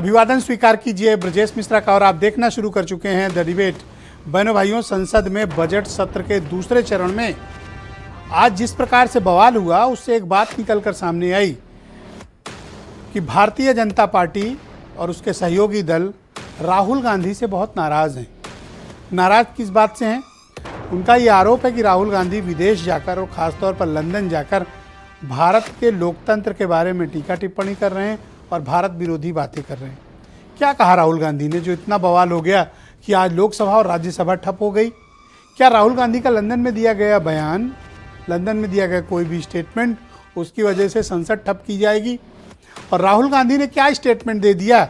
अभिवादन स्वीकार कीजिए ब्रजेश मिश्रा का। और आप देखना शुरू कर चुके हैं द डिबेट। बहनों भाइयों, संसद में बजट सत्र के दूसरे चरण में आज जिस प्रकार से बवाल हुआ, उससे एक बात निकलकर सामने आई कि भारतीय जनता पार्टी और उसके सहयोगी दल राहुल गांधी से बहुत नाराज़ हैं। नाराज़ किस बात से हैं? उनका ये आरोप है कि राहुल गांधी विदेश जाकर और ख़ासतौर पर लंदन जाकर भारत के लोकतंत्र के बारे में टीका टिप्पणी कर रहे हैं और भारत विरोधी बातें कर रहे हैं। क्या कहा राहुल गांधी ने जो इतना बवाल हो गया कि आज लोकसभा और राज्यसभा ठप हो गई? क्या राहुल गांधी का लंदन में दिया गया बयान, लंदन में दिया गया कोई भी स्टेटमेंट, उसकी वजह से संसद ठप की जाएगी? और राहुल गांधी ने क्या स्टेटमेंट दे दिया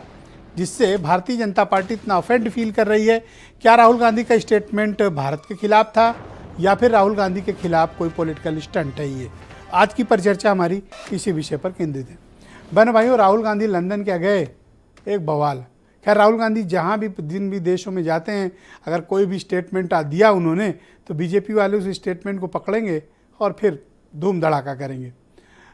जिससे भारतीय जनता पार्टी इतना ऑफेंड फील कर रही है? क्या राहुल गांधी का स्टेटमेंट भारत के खिलाफ था या फिर राहुल गांधी के खिलाफ कोई पॉलिटिकल स्टंट है? ये आज की परिचर्चा हमारी इसी विषय पर केंद्रित है। बहनों भाइयों, राहुल गांधी लंदन क्या गए, एक बवाल। खैर, राहुल गांधी जहाँ भी जिन भी देशों में जाते हैं, अगर कोई भी स्टेटमेंट दिया उन्होंने तो बीजेपी वाले उस स्टेटमेंट को पकड़ेंगे और फिर धूम धड़ाका करेंगे।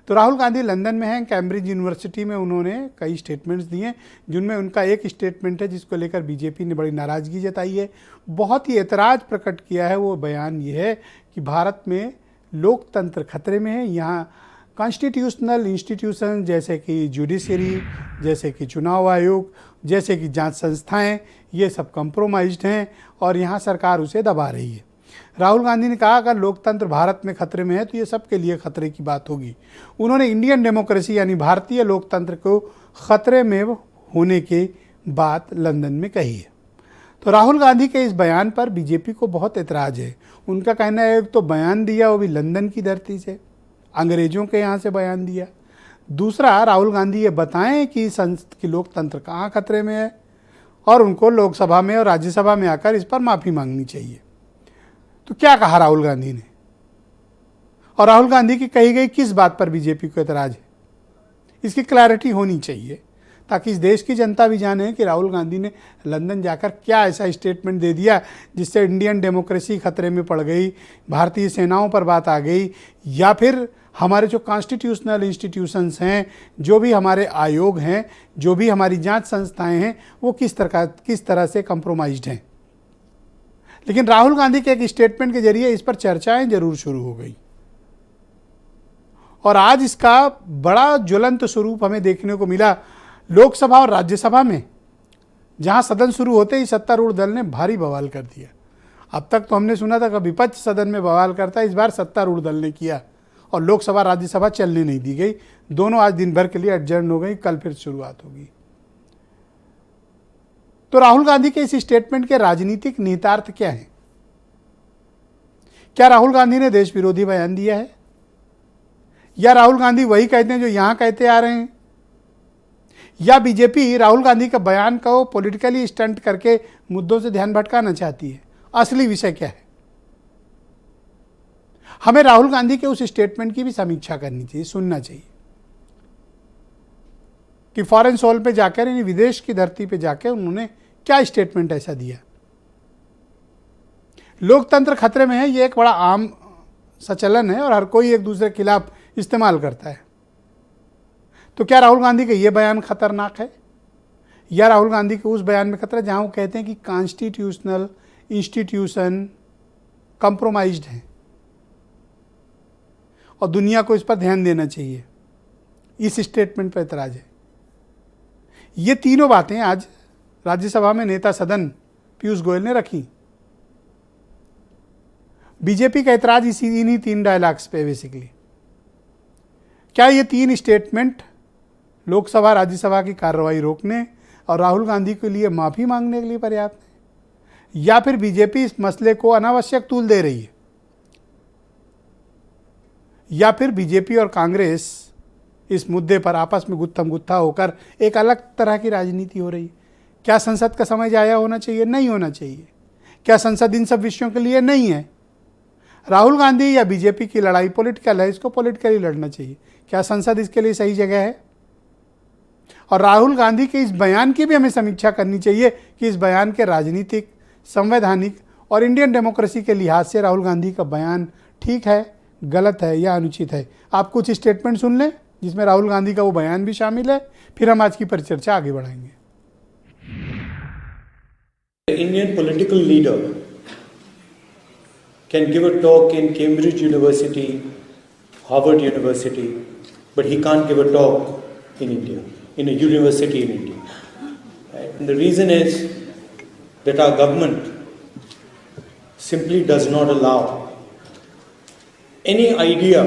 तो राहुल गांधी लंदन में हैं, कैम्ब्रिज यूनिवर्सिटी में उन्होंने कई स्टेटमेंट्स दिए, जिनमें उनका एक स्टेटमेंट है जिसको लेकर बीजेपी ने बड़ी नाराज़गी जताई है, बहुत ही ऐतराज़ प्रकट किया है। वो बयान ये है कि भारत में लोकतंत्र खतरे में है। यहाँ कॉन्स्टिट्यूशनल इंस्टीट्यूशन जैसे कि जुडिशरी, जैसे कि चुनाव आयोग, जैसे कि जांच संस्थाएं, ये सब कंप्रोमाइज्ड हैं और यहाँ सरकार उसे दबा रही है। राहुल गांधी ने कहा अगर लोकतंत्र भारत में खतरे में है तो ये सबके लिए खतरे की बात होगी। उन्होंने इंडियन डेमोक्रेसी यानी भारतीय लोकतंत्र को खतरे में होने की बात लंदन में कही है। तो राहुल गांधी के इस बयान पर बीजेपी को बहुत ऐतराज़ है। उनका कहना है तो बयान दिया वो भी लंदन की धरती से, अंग्रेज़ों के यहाँ से बयान दिया। दूसरा, राहुल गांधी ये बताएं कि संसद की लोकतंत्र कहाँ खतरे में है और उनको लोकसभा में और राज्यसभा में आकर इस पर माफ़ी मांगनी चाहिए। तो क्या कहा राहुल गांधी ने और राहुल गांधी की कही गई किस बात पर बीजेपी को ऐतराज़ है, इसकी क्लैरिटी होनी चाहिए ताकि इस देश की जनता भी जाने कि राहुल गांधी ने लंदन जाकर क्या ऐसा स्टेटमेंट दे दिया जिससे इंडियन डेमोक्रेसी खतरे में पड़ गई, भारतीय सेनाओं पर बात आ गई, या फिर हमारे जो कॉन्स्टिट्यूशनल इंस्टीट्यूशंस हैं, जो भी हमारे आयोग हैं, जो भी हमारी जांच संस्थाएं हैं, वो किस तरह से कंप्रोमाइज्ड हैं। लेकिन राहुल गांधी के एक स्टेटमेंट के जरिए इस पर चर्चाएं जरूर शुरू हो गई और आज इसका बड़ा ज्वलंत स्वरूप हमें देखने को मिला लोकसभा और राज्यसभा में, जहां सदन शुरू होते ही सत्तारूढ़ दल ने भारी बवाल कर दिया। अब तक तो हमने सुना था कि विपक्ष सदन में बवाल करता है, इस बार सत्तारूढ़ दल ने किया और लोकसभा राज्यसभा चलने नहीं दी गई। दोनों आज दिन भर के लिए एडजर्न हो गई, कल फिर शुरुआत होगी। तो राहुल गांधी के इस स्टेटमेंट के राजनीतिक निहितार्थ क्या है? क्या राहुल गांधी ने देश विरोधी बयान दिया है या राहुल गांधी वही कहते हैं जो यहां कहते आ रहे हैं, या बीजेपी राहुल गांधी का बयान को पॉलिटिकली स्टंट करके मुद्दों से ध्यान भटकाना चाहती है? असली विषय क्या है? हमें राहुल गांधी के उस स्टेटमेंट की भी समीक्षा करनी चाहिए, सुनना चाहिए कि फॉरेन सोल पे जाकर यानी विदेश की धरती पे जाकर उन्होंने क्या स्टेटमेंट ऐसा दिया। लोकतंत्र खतरे में है, ये एक बड़ा आम सचलन है और हर कोई एक दूसरे के खिलाफ इस्तेमाल करता है। तो क्या राहुल गांधी का ये बयान खतरनाक है या राहुल गांधी के उस बयान में खतरा जहां वो कहते हैं कि कॉन्स्टिट्यूशनल इंस्टीट्यूशन कंप्रोमाइज्ड है और दुनिया को इस पर ध्यान देना चाहिए? इस स्टेटमेंट पर ऐतराज है। ये तीनों बातें आज राज्यसभा में नेता सदन पीयूष गोयल ने रखी। बीजेपी का ऐतराज इन्हीं तीन डायलॉग्स पे बेसिकली। क्या ये तीन स्टेटमेंट लोकसभा राज्यसभा की कार्रवाई रोकने और राहुल गांधी के लिए माफ़ी मांगने के लिए पर्याप्त है, या फिर बीजेपी इस मसले को अनावश्यक तूल दे रही है, या फिर बीजेपी और कांग्रेस इस मुद्दे पर आपस में गुत्थम गुत्था होकर एक अलग तरह की राजनीति हो रही है? क्या संसद का समय जाया होना चाहिए? नहीं होना चाहिए। क्या संसद इन सब विषयों के लिए नहीं है? राहुल गांधी या बीजेपी की लड़ाई पॉलिटिकल है, इसको पॉलिटिकली लड़ना चाहिए। क्या संसद इसके लिए सही जगह है? और राहुल गांधी के इस बयान की भी हमें समीक्षा करनी चाहिए कि इस बयान के राजनीतिक, संवैधानिक और इंडियन डेमोक्रेसी के लिहाज से राहुल गांधी का बयान ठीक है, गलत है या अनुचित है। आप कुछ स्टेटमेंट सुन लें जिसमें राहुल गांधी का वो बयान भी शामिल है, फिर हम आज की परिचर्चा आगे बढ़ाएंगे। The Indian political leader can give a talk in Cambridge University, Harvard University, but he can't give a talk in India, in a university in India. Right? And the reason is that our government simply does not allow any idea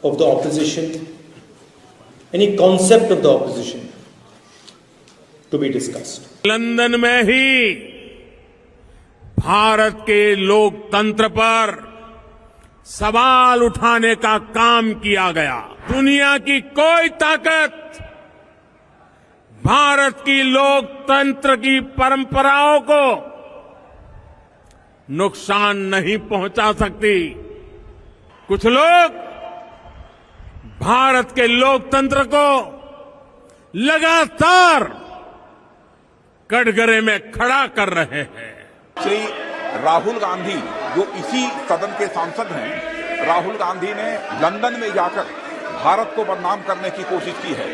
of the opposition, any concept of the opposition to be discussed. London में ही भारत के लोकतंत्र पर सवाल उठाने का काम किया गया। दुनिया की कोई ताकत भारत की लोकतंत्र की परंपराओं को नुकसान नहीं पहुंचा सकती। कुछ लोग भारत के लोकतंत्र को लगातार कटघरे में खड़ा कर रहे हैं। श्री राहुल गांधी जो इसी सदन के सांसद हैं, राहुल गांधी ने लंदन में जाकर भारत को बदनाम करने की कोशिश की है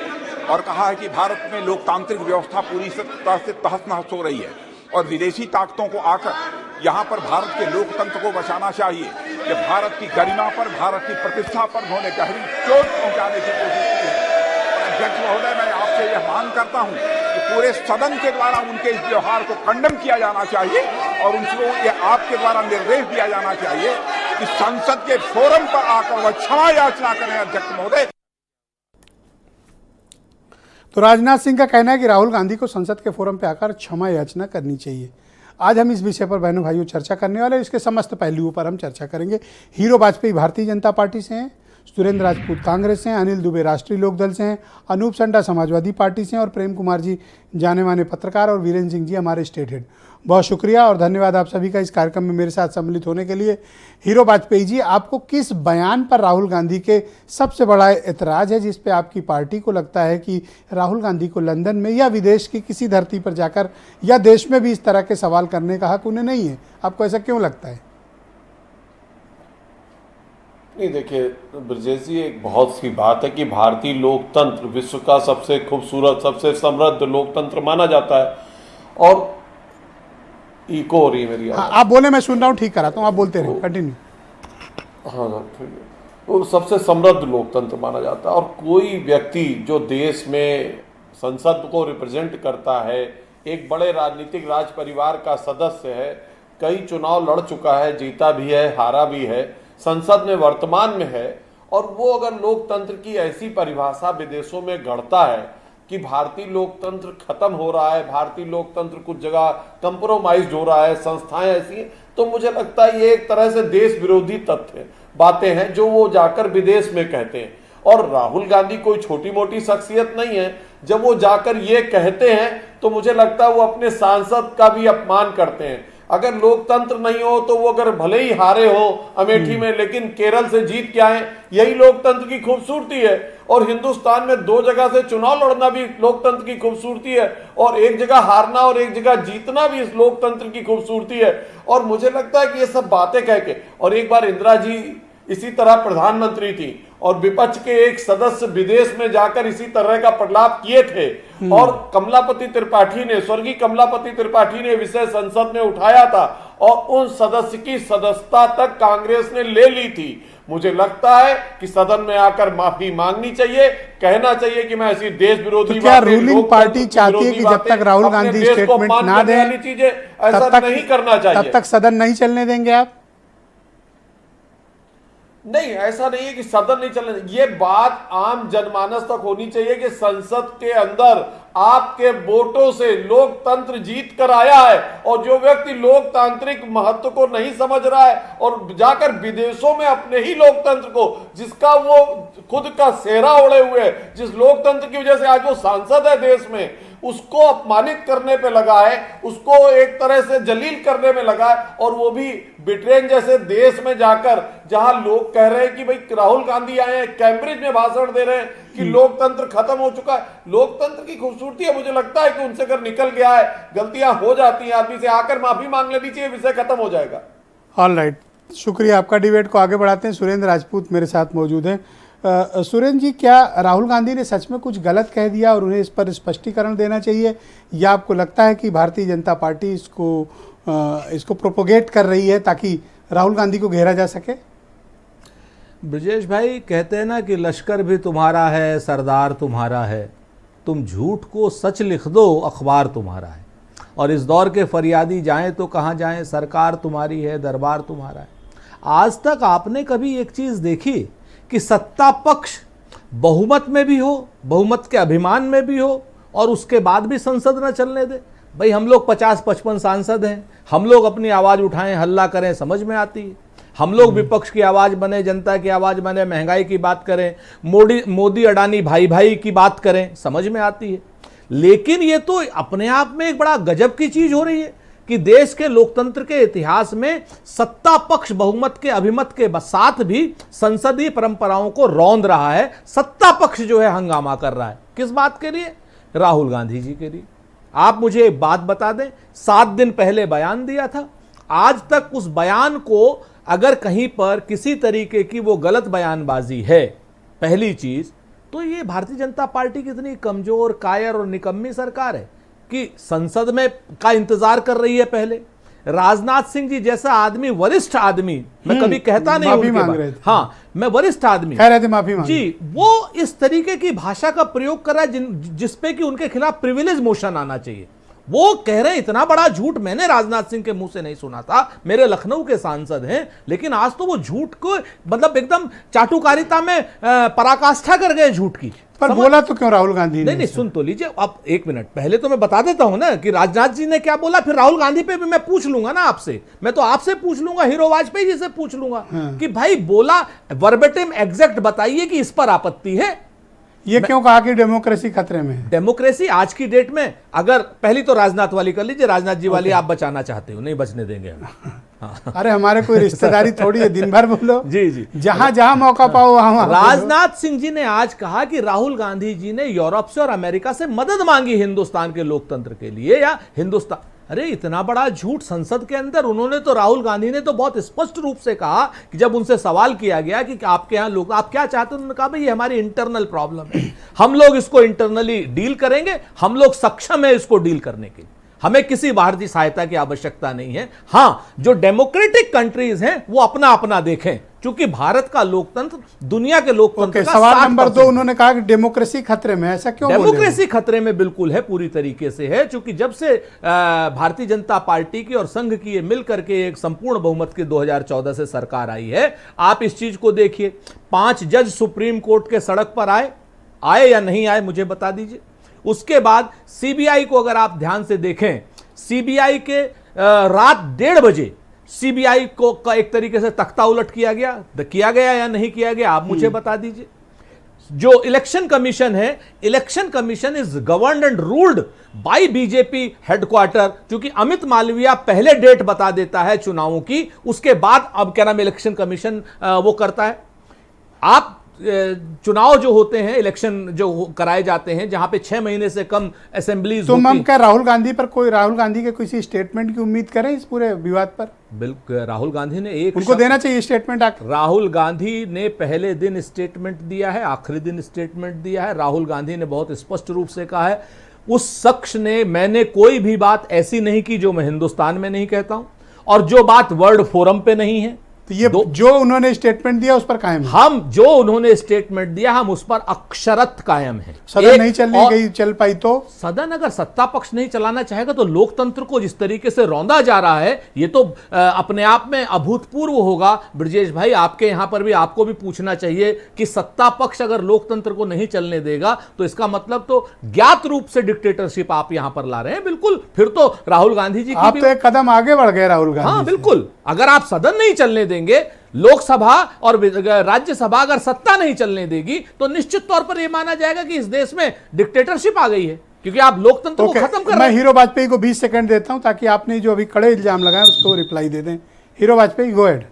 और कहा है कि भारत में लोकतांत्रिक व्यवस्था पूरी तरह से तहस नहस हो रही है और विदेशी ताकतों को आकर यहां पर भारत के लोकतंत्र को बचाना चाहिए। कि भारत की गरिमा पर, भारत की प्रतिष्ठा पर उन्होंने गहरी चोट पहुंचाने की कोशिश की है। और अध्यक्ष महोदय, मैं आपसे यह मांग करता हूं कि पूरे सदन के द्वारा उनके इस व्यवहार को कंडम किया जाना चाहिए और उनको ये आपके द्वारा निर्देश दिया जाना चाहिए कि संसद के फोरम पर आकर वह क्षमा याचना करें। अध्यक्ष महोदय, तो राजनाथ सिंह का कहना है कि राहुल गांधी को संसद के फोरम पर आकर क्षमा याचना करनी चाहिए। आज हम इस विषय पर बहनों भाइयों चर्चा करने वाले हैं। इसके समस्त पहलुओं पर हम चर्चा करेंगे। हीरो वाजपेयी भारतीय जनता पार्टी से हैं, सुरेंद्र राजपूत कांग्रेस से हैं, अनिल दुबे राष्ट्रीय लोकदल से हैं, अनूप संडा समाजवादी पार्टी से हैं और प्रेम कुमार जी जाने माने पत्रकार और वीरेंद्र सिंह जी हमारे स्टेट हेड। बहुत शुक्रिया और धन्यवाद आप सभी का इस कार्यक्रम में मेरे साथ सम्मिलित होने के लिए। हीरो वाजपेयी जी, आपको किस बयान पर राहुल गांधी के सबसे बड़ा एतराज़ है जिस पे आपकी पार्टी को लगता है कि राहुल गांधी को लंदन में या विदेश की किसी धरती पर जाकर या देश में भी इस तरह के सवाल करने का हक उन्हें नहीं है? आपको ऐसा क्यों लगता है? नहीं, देखिए ब्रजेश जी, एक बहुत सी बात है कि भारतीय लोकतंत्र विश्व का सबसे खूबसूरत, सबसे समृद्ध लोकतंत्र माना जाता है। और इको हो रही है मेरी। हाँ, आप बोले, मैं सुन रहा हूँ, ठीक कराता हूँ, आप बोलते रहे, कंटिन्यू। हाँ ठीक है। वो सबसे समृद्ध लोकतंत्र माना जाता है और कोई व्यक्ति जो देश में संसद को रिप्रेजेंट करता है, एक बड़े राजनीतिक राज परिवार का सदस्य है, कई चुनाव लड़ चुका है, जीता भी है, हारा भी है, संसद में वर्तमान में है, और वो अगर लोकतंत्र की ऐसी परिभाषा विदेशों में गढ़ता है कि भारतीय लोकतंत्र खत्म हो रहा है, भारतीय लोकतंत्र कुछ जगह कंप्रोमाइज हो रहा है, संस्थाएं ऐसी हैं, तो मुझे लगता है ये एक तरह से देश विरोधी तथ्य बातें हैं जो वो जाकर विदेश में कहते हैं। और राहुल गांधी कोई छोटी मोटी शख्सियत नहीं है। जब वो जाकर ये कहते हैं तो मुझे लगता है वो अपने सांसद का भी अपमान करते हैं। अगर लोकतंत्र नहीं हो तो वो अगर भले ही हारे हो अमेठी में, लेकिन केरल से जीत के आए, यही लोकतंत्र की खूबसूरती है। और हिंदुस्तान में 2 जगह से चुनाव लड़ना भी लोकतंत्र की खूबसूरती है और एक जगह हारना और एक जगह जीतना भी इस लोकतंत्र की खूबसूरती है। और मुझे लगता है कि ये सब बातें कह के, और एक बार इंदिरा जी इसी तरह प्रधानमंत्री थी और विपक्ष के एक सदस्य विदेश में जाकर इसी तरह का प्रलाप किए थे और कमलापति त्रिपाठी ने, स्वर्गीय कमलापति त्रिपाठी ने विषय संसद में उठाया था और उन सदस्य की सदस्यता तक कांग्रेस ने ले ली थी। मुझे लगता है कि सदन में आकर माफी मांगनी चाहिए, कहना चाहिए कि मैं ऐसी देश विरोधी, तो क्या रूलिंग पार्टी चाहती है कि जब तक राहुल गांधी स्टेटमेंट ना दें चीजें ऐसा नहीं करना चाहिए? तब तक सदन नहीं चलने देंगे आप? नहीं, ऐसा नहीं है कि सदन नहीं चलने। ये बात आम जनमानस तक होनी चाहिए कि संसद के अंदर आपके वोटों से लोकतंत्र जीत कर आया है और जो व्यक्ति लोकतांत्रिक महत्व को नहीं समझ रहा है और जाकर विदेशों में अपने ही लोकतंत्र को, जिसका वो खुद का सेहरा ओढ़े हुए है, जिस लोकतंत्र की वजह से आज वो सांसद है देश में, उसको अपमानित करने पे लगा है, उसको एक तरह से जलील करने में लगा है। और वो भी ब्रिटेन जैसे देश में जाकर, जहां लोग कह रहे हैं कि भाई राहुल गांधी आए हैं, कैम्ब्रिज में भाषण दे रहे हैं कि लोकतंत्र खत्म हो चुका है। लोकतंत्र की खूबसूरती है। मुझे लगता है कि उनसे अगर निकल गया है, गलतियां हो जाती हैं, आदमी से आकर माफी मांग लेनी चाहिए, विषय खत्म हो जाएगा। ऑल राइट, शुक्रिया आपका। डिबेट को आगे बढ़ाते हैं। सुरेंद्र राजपूत मेरे साथ मौजूद हैं। सुरेंद्र जी, क्या राहुल गांधी ने सच में कुछ गलत कह दिया और उन्हें इस पर स्पष्टीकरण देना चाहिए, या आपको लगता है कि भारतीय जनता पार्टी इसको प्रोपोगेट कर रही है ताकि राहुल गांधी को घेरा जा सके? ब्रजेश भाई, कहते हैं ना कि लश्कर भी तुम्हारा है, सरदार तुम्हारा है, तुम झूठ को सच लिख दो, अखबार तुम्हारा है। और इस दौर के फरियादी जाएं तो कहाँ जाएं, सरकार तुम्हारी है, दरबार तुम्हारा है। आज तक आपने कभी एक चीज़ देखी कि सत्ता पक्ष बहुमत में भी हो, बहुमत के अभिमान में भी हो, और उसके बाद भी संसद न चलने दे? भाई, हम लोग 50-55 सांसद हैं, हम लोग अपनी आवाज़ उठाएं, हल्ला करें, समझ में आती है। हम लोग विपक्ष की आवाज़ बने, जनता की आवाज़ बने, महंगाई की बात करें, मोदी अडानी भाई भाई की बात करें, समझ में आती है। लेकिन ये तो अपने आप में एक बड़ा गजब की चीज़ हो रही है कि देश के लोकतंत्र के इतिहास में सत्ता पक्ष बहुमत के अभिमत के साथ भी संसदीय परंपराओं को रौंद रहा है। सत्ता पक्ष जो है हंगामा कर रहा है, किस बात के लिए? राहुल गांधी जी के लिए। आप मुझे एक बात बता दें, 7 दिन पहले बयान दिया था, आज तक उस बयान को अगर कहीं पर किसी तरीके की वो गलत बयानबाजी है, पहली चीज तो ये भारतीय जनता पार्टी की इतनी कमजोर, कायर और निकम्मी सरकार है कि संसद में का इंतजार कर रही है। पहले राजनाथ सिंह जी जैसा आदमी, वरिष्ठ आदमी, मैं कभी कहता नहीं माफी मांग रहे थे। हाँ, मैं वरिष्ठ आदमी कह रहे थे माफी मांग जी, वो इस तरीके की भाषा का प्रयोग कर रहा है जिसपे कि उनके खिलाफ प्रिविलेज मोशन आना चाहिए। वो कह रहे हैं इतना बड़ा झूठ मैंने राजनाथ सिंह के मुंह से नहीं सुना था, मेरे लखनऊ के सांसद हैं, लेकिन आज तो वो झूठ को मतलब एकदम चाटुकारिता में पराकाष्ठा कर गए झूठ की। पर बोला तो क्यों राहुल गांधी ने? नहीं, सुन तो लीजिए। अब एक मिनट, पहले तो मैं बता देता हूं ना कि राजनाथ जी ने क्या बोला, फिर राहुल गांधी पे भी मैं पूछ लूंगा ना आपसे। मैं तो आपसे पूछ लूंगा, हीरो वाजपेयी जी से पूछ लूंगा कि भाई बोला वर्बेटिम एग्जैक्ट बताइए कि इस पर आपत्ति है। ये क्यों कहा कि डेमोक्रेसी खतरे में है? डेमोक्रेसी आज की डेट में, अगर पहली तो राजनाथ वाली कर लीजिए, राजनाथ जी वाली आप बचाना चाहते हो, नहीं बचने देंगे हम। हाँ। अरे हमारे कोई रिश्तेदारी थोड़ी है, दिन भर बोलो। जी जी, जहां जहां मौका पाओ वहां। राजनाथ सिंह जी ने आज कहा कि राहुल गांधी जी ने यूरोप से और अमेरिका से मदद मांगी हिंदुस्तान के लोकतंत्र के लिए, या हिंदुस्तान। अरे इतना बड़ा झूठ संसद के अंदर। उन्होंने तो, राहुल गांधी ने तो बहुत स्पष्ट रूप से कहा कि जब उनसे सवाल किया गया कि आपके यहाँ लोग आप क्या चाहते हैं, उन्होंने कहा भाई ये हमारी इंटरनल प्रॉब्लम है, हम लोग इसको इंटरनली डील करेंगे, हम लोग सक्षम है इसको डील करने के, हमें किसी बाहरी सहायता की आवश्यकता नहीं है। हां, जो डेमोक्रेटिक कंट्रीज हैं वो अपना अपना देखें, क्योंकि भारत का लोकतंत्र दुनिया के लोकतंत्र का सवाल नंबर 2, उन्होंने कहा कि डेमोक्रेसी खतरे में। ऐसा क्यों? डेमोक्रेसी खतरे में बिल्कुल है, पूरी तरीके से है, क्योंकि जब से भारतीय जनता पार्टी की और संघ की मिलकर के एक संपूर्ण बहुमत की 2014 से सरकार आई है, आप इस चीज को देखिए। 5 जज सुप्रीम कोर्ट के सड़क पर आए या नहीं आए मुझे बता दीजिए। उसके बाद सीबीआई को अगर आप ध्यान से देखें, सीबीआई के रात 1:30 बजे सीबीआई को का एक तरीके से तख्ता उलट किया गया या नहीं किया गया, आप मुझे बता दीजिए। जो इलेक्शन कमीशन है, election commission is governed and ruled by BJP headquarter, क्योंकि अमित मालविया पहले डेट बता देता है चुनावों की, उसके बाद अब क्या नाम इलेक्शन कमीशन वो करता है। आप चुनाव जो होते हैं, इलेक्शन जो कराए जाते हैं, जहां पे 6 महीने से कम असेंबलीज तो हम क्या राहुल गांधी के किसी स्टेटमेंट की उम्मीद करें इस पूरे विवाद पर? बिल्कुल, राहुल गांधी ने उनको देना चाहिए स्टेटमेंट। राहुल गांधी ने पहले दिन स्टेटमेंट दिया है, आखिरी दिन स्टेटमेंट दिया है। राहुल गांधी ने बहुत स्पष्ट रूप से कहा है, उस शख्स ने, मैंने कोई भी बात ऐसी नहीं की जो मैं हिंदुस्तान में नहीं कहता हूं, और जो बात वर्ल्ड फोरम पे नहीं है। तो ये जो उन्होंने स्टेटमेंट दिया उस पर कायम है। हम जो उन्होंने स्टेटमेंट दिया हम उस पर अक्षरत कायम है। सदन नहीं चल पाई तो सदन अगर सत्ता पक्ष नहीं चलाना चाहेगा तो लोकतंत्र को जिस तरीके से रौंदा जा रहा है, ये तो अपने आप में अभूतपूर्व होगा। ब्रजेश भाई, आपके यहां पर भी आपको भी पूछना चाहिए कि सत्ता पक्ष अगर लोकतंत्र को नहीं चलने देगा तो इसका मतलब तो ज्ञात रूप से डिक्टेटरशिप आप यहां पर ला रहे हैं। बिल्कुल, फिर तो राहुल गांधी जी आप तो एक कदम आगे बढ़ गए राहुल गांधी। हाँ बिल्कुल, अगर आप सदन नहीं चलने देंगे, लोकसभा और राज्यसभा अगर सत्ता नहीं चलने देगी, तो निश्चित तौर पर यह माना जाएगा कि इस देश में डिक्टेटरशिप आ गई है, क्योंकि आप लोकतंत्र को खत्म कर रहे हैं। मैं हीरो वाजपेयी को 20 सेकंड देता हूं ताकि आपने जो अभी कड़े इल्जाम लगाए उसको रिप्लाई दे दें। Hero Vajpayee, go ahead.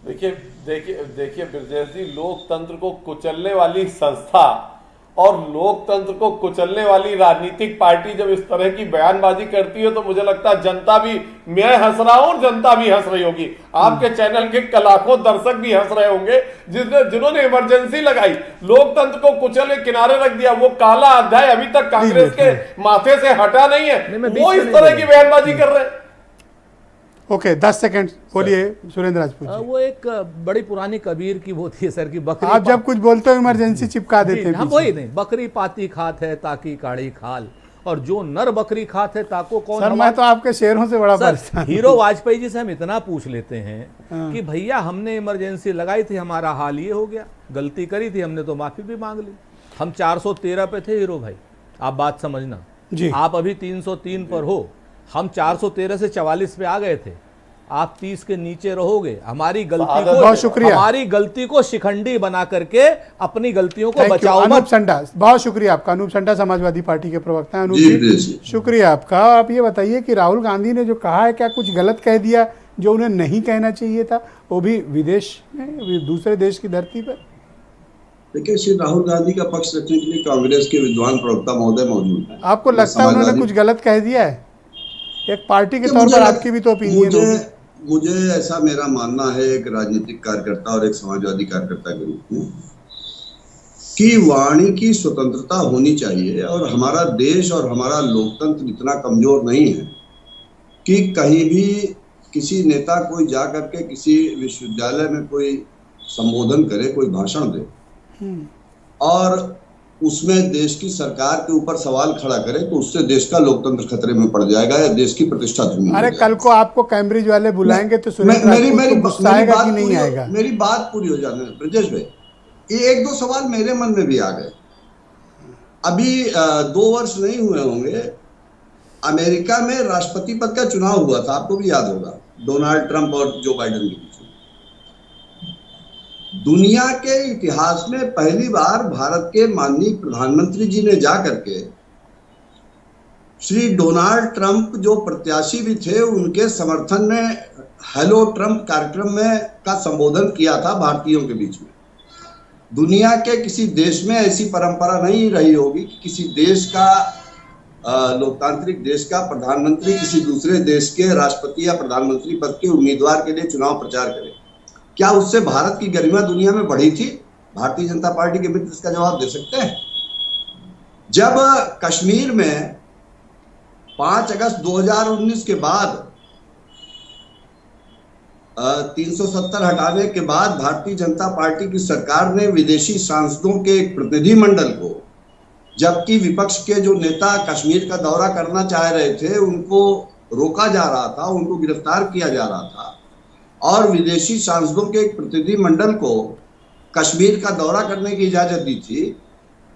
देखिए ब्रजेश जी, लोकतंत्र को कुचलने वाली संस्था और लोकतंत्र को कुचलने वाली राजनीतिक पार्टी जब इस तरह की बयानबाजी करती है तो मुझे लगता है जनता भी, मैं हंस रहा हूं और जनता भी हंस रही होगी। आपके चैनल के लाखों दर्शक भी हंस रहे होंगे जिन्होंने इमरजेंसी लगाई, लोकतंत्र को कुचले किनारे रख दिया। वो काला अध्याय अभी तक कांग्रेस के माथे से हटा नहीं है, वो इस तरह की बयानबाजी कर रहे हैं। ओके 10 सेकंड बोलिए सुरेंद्र राजपूत जी। वो एक बड़ी पुरानी कबीर की वो थी सर की बकरी आप जब कुछ बोलते हो इमरजेंसी चिपका देते हैं हम पीछे। वही नहीं, बकरी पाती खात है ताकि काड़ी खाल, और जो नर बकरी खात है ताको कौन। सर मैं तो आपके शेरों से बड़ा सर परेशान हूं। हीरो वाजपेयी जी से हम इतना पूछ लेते हैं कि भैया हमने इमरजेंसी लगाई थी, हमारा हाल ये हो गया, गलती करी थी हमने तो माफी भी मांग ली। हम 413 पे थे हीरो भाई, आप बात समझना जी। आप अभी 303 पर हो, हम 413 से 44 पे आ गए थे, आप 30 के नीचे रहोगे। हमारी गलती को, बहुत शुक्रिया। हमारी गलती को शिखंडी बना करके अपनी गलतियों को Thank you, बचाओ अनूप मत। संडा, बहुत शुक्रिया आपका। अनूप संडा समाजवादी पार्टी के प्रवक्ता हैं। अनूप जी, जी प्लीज। शुक्रिया आपका। आप ये बताइए कि राहुल गांधी ने जो कहा है क्या कुछ गलत कह दिया जो उन्हें नहीं कहना चाहिए था, वो भी विदेश में, दूसरे देश की धरती पर? देखिए, श्री राहुल गांधी का पक्ष रखने के लिए कांग्रेस के विद्वान प्रवक्ता महोदय मौजूद हैं। आपको लगता है उन्होंने कुछ गलत कह दिया है? एक पार्टी के तौर पर आपकी भी तो ओपिनियन होगी। मुझे ऐसा मेरा मानना है एक राजनीतिक कार्यकर्ता और एक समाजवादी कार्यकर्ता के रूप में कि वाणी की स्वतंत्रता होनी चाहिए, और हमारा देश और हमारा लोकतंत्र इतना कमजोर नहीं है कि कहीं भी किसी नेता कोई जा करके किसी विश्वविद्यालय में कोई संबोधन करे, कोई भाषण दे और उसमें देश की सरकार के ऊपर सवाल खड़ा करे, तो उससे देश का लोकतंत्र खतरे में पड़ जाएगा या देश की प्रतिष्ठा धूमिल। अरे कल को आपको कैम्ब्रिज वाले बुलाएंगे तो सुरेंद्र राजपूत को गुस्सा आएगा कि नहीं आएगा? मेरी बात पूरी हो जाने दो ब्रजेश भाई, ये एक दो सवाल मेरे मन में भी आ गए। अभी 2 वर्ष नहीं हुए होंगे, अमेरिका में राष्ट्रपति पद का चुनाव हुआ था, आपको भी याद होगा, डोनाल्ड ट्रंप और जो बाइडेन के बीच। दुनिया के इतिहास में पहली बार भारत के माननीय प्रधानमंत्री जी ने जाकर के श्री डोनाल्ड ट्रंप जो प्रत्याशी भी थे उनके समर्थन में हेलो ट्रंप कार्यक्रम में का संबोधन किया था भारतीयों के बीच में। दुनिया के किसी देश में ऐसी परंपरा नहीं रही होगी कि किसी देश का लोकतांत्रिक देश का प्रधानमंत्री किसी दूसरे देश के राष्ट्रपति या प्रधानमंत्री पद के उम्मीदवार के लिए चुनाव प्रचार करे। क्या उससे भारत की गरिमा दुनिया में बढ़ी थी? भारतीय जनता पार्टी के मित्र इसका जवाब दे सकते हैं। जब कश्मीर में 5 अगस्त 2019 के बाद 370 हटाने के बाद भारतीय जनता पार्टी की सरकार ने विदेशी सांसदों के एक प्रतिनिधिमंडल को, जबकि विपक्ष के जो नेता कश्मीर का दौरा करना चाह रहे थे उनको रोका जा रहा था, उनको गिरफ्तार किया जा रहा था, और विदेशी सांसदों के एक प्रतिनिधिमंडल को कश्मीर का दौरा करने की इजाजत दी थी।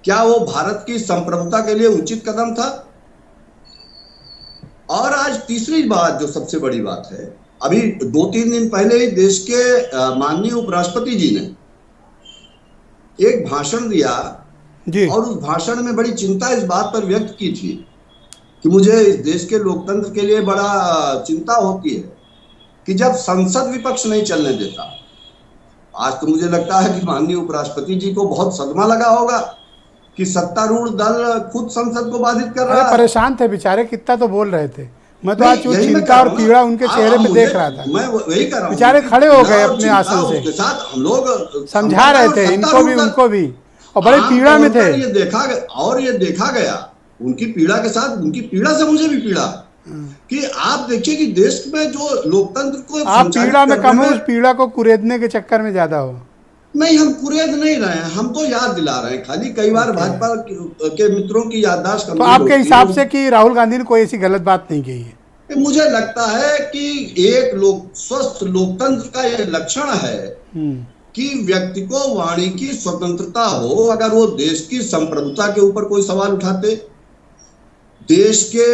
क्या वो भारत की संप्रभुता के लिए उचित कदम था? और आज तीसरी बात जो सबसे बड़ी बात है, अभी 2-3 दिन पहले ही देश के माननीय उपराष्ट्रपति जी ने एक भाषण दिया जी। और उस भाषण में बड़ी चिंता इस बात पर व्यक्त की थी कि मुझे इस देश के लोकतंत्र के लिए बड़ा चिंता होती है कि जब संसद विपक्ष नहीं चलने देता। आज तो मुझे लगता है कि माननीय उपराष्ट्रपति जी को बहुत सदमा लगा होगा कि सत्तारूढ़ दल खुद संसद को बाधित कर रहा है। परेशान थे बेचारे, कितना तो बोल रहे थे। मैं तो आज चिंता और पीड़ा उनके चेहरे पे देख रहा था। मैं वही कर रहा हूं, बेचारे खड़े हो गए अपने आसन से, उसके साथ हम लोग समझा रहे थे इनको भी उनको भी, और बड़े पीड़ा में थे। ये देखा गया उनकी पीड़ा के साथ, उनकी पीड़ा से मुझे भी पीड़ा कि आप देखिए कि देश में जो लोकतंत्र को आप पीड़ा में कम हो, उस पीड़ा को कुरेदने के चक्कर में ज्यादा हो। नहीं, हम कुरेद नहीं रहे हैं, हम तो याद दिला रहे हैं खाली। कई बार भाजपा के मित्रों की याददाश्त तो आपके हिसाब से कि राहुल गांधी ने कोई ऐसी गलत बात नहीं कही है? मुझे लगता है कि एक स्वस्थ लोकतंत्र का ये लक्षण है कि व्यक्ति को वाणी की स्वतंत्रता हो। अगर वो देश की संप्रभुता के ऊपर कोई सवाल उठाते, देश के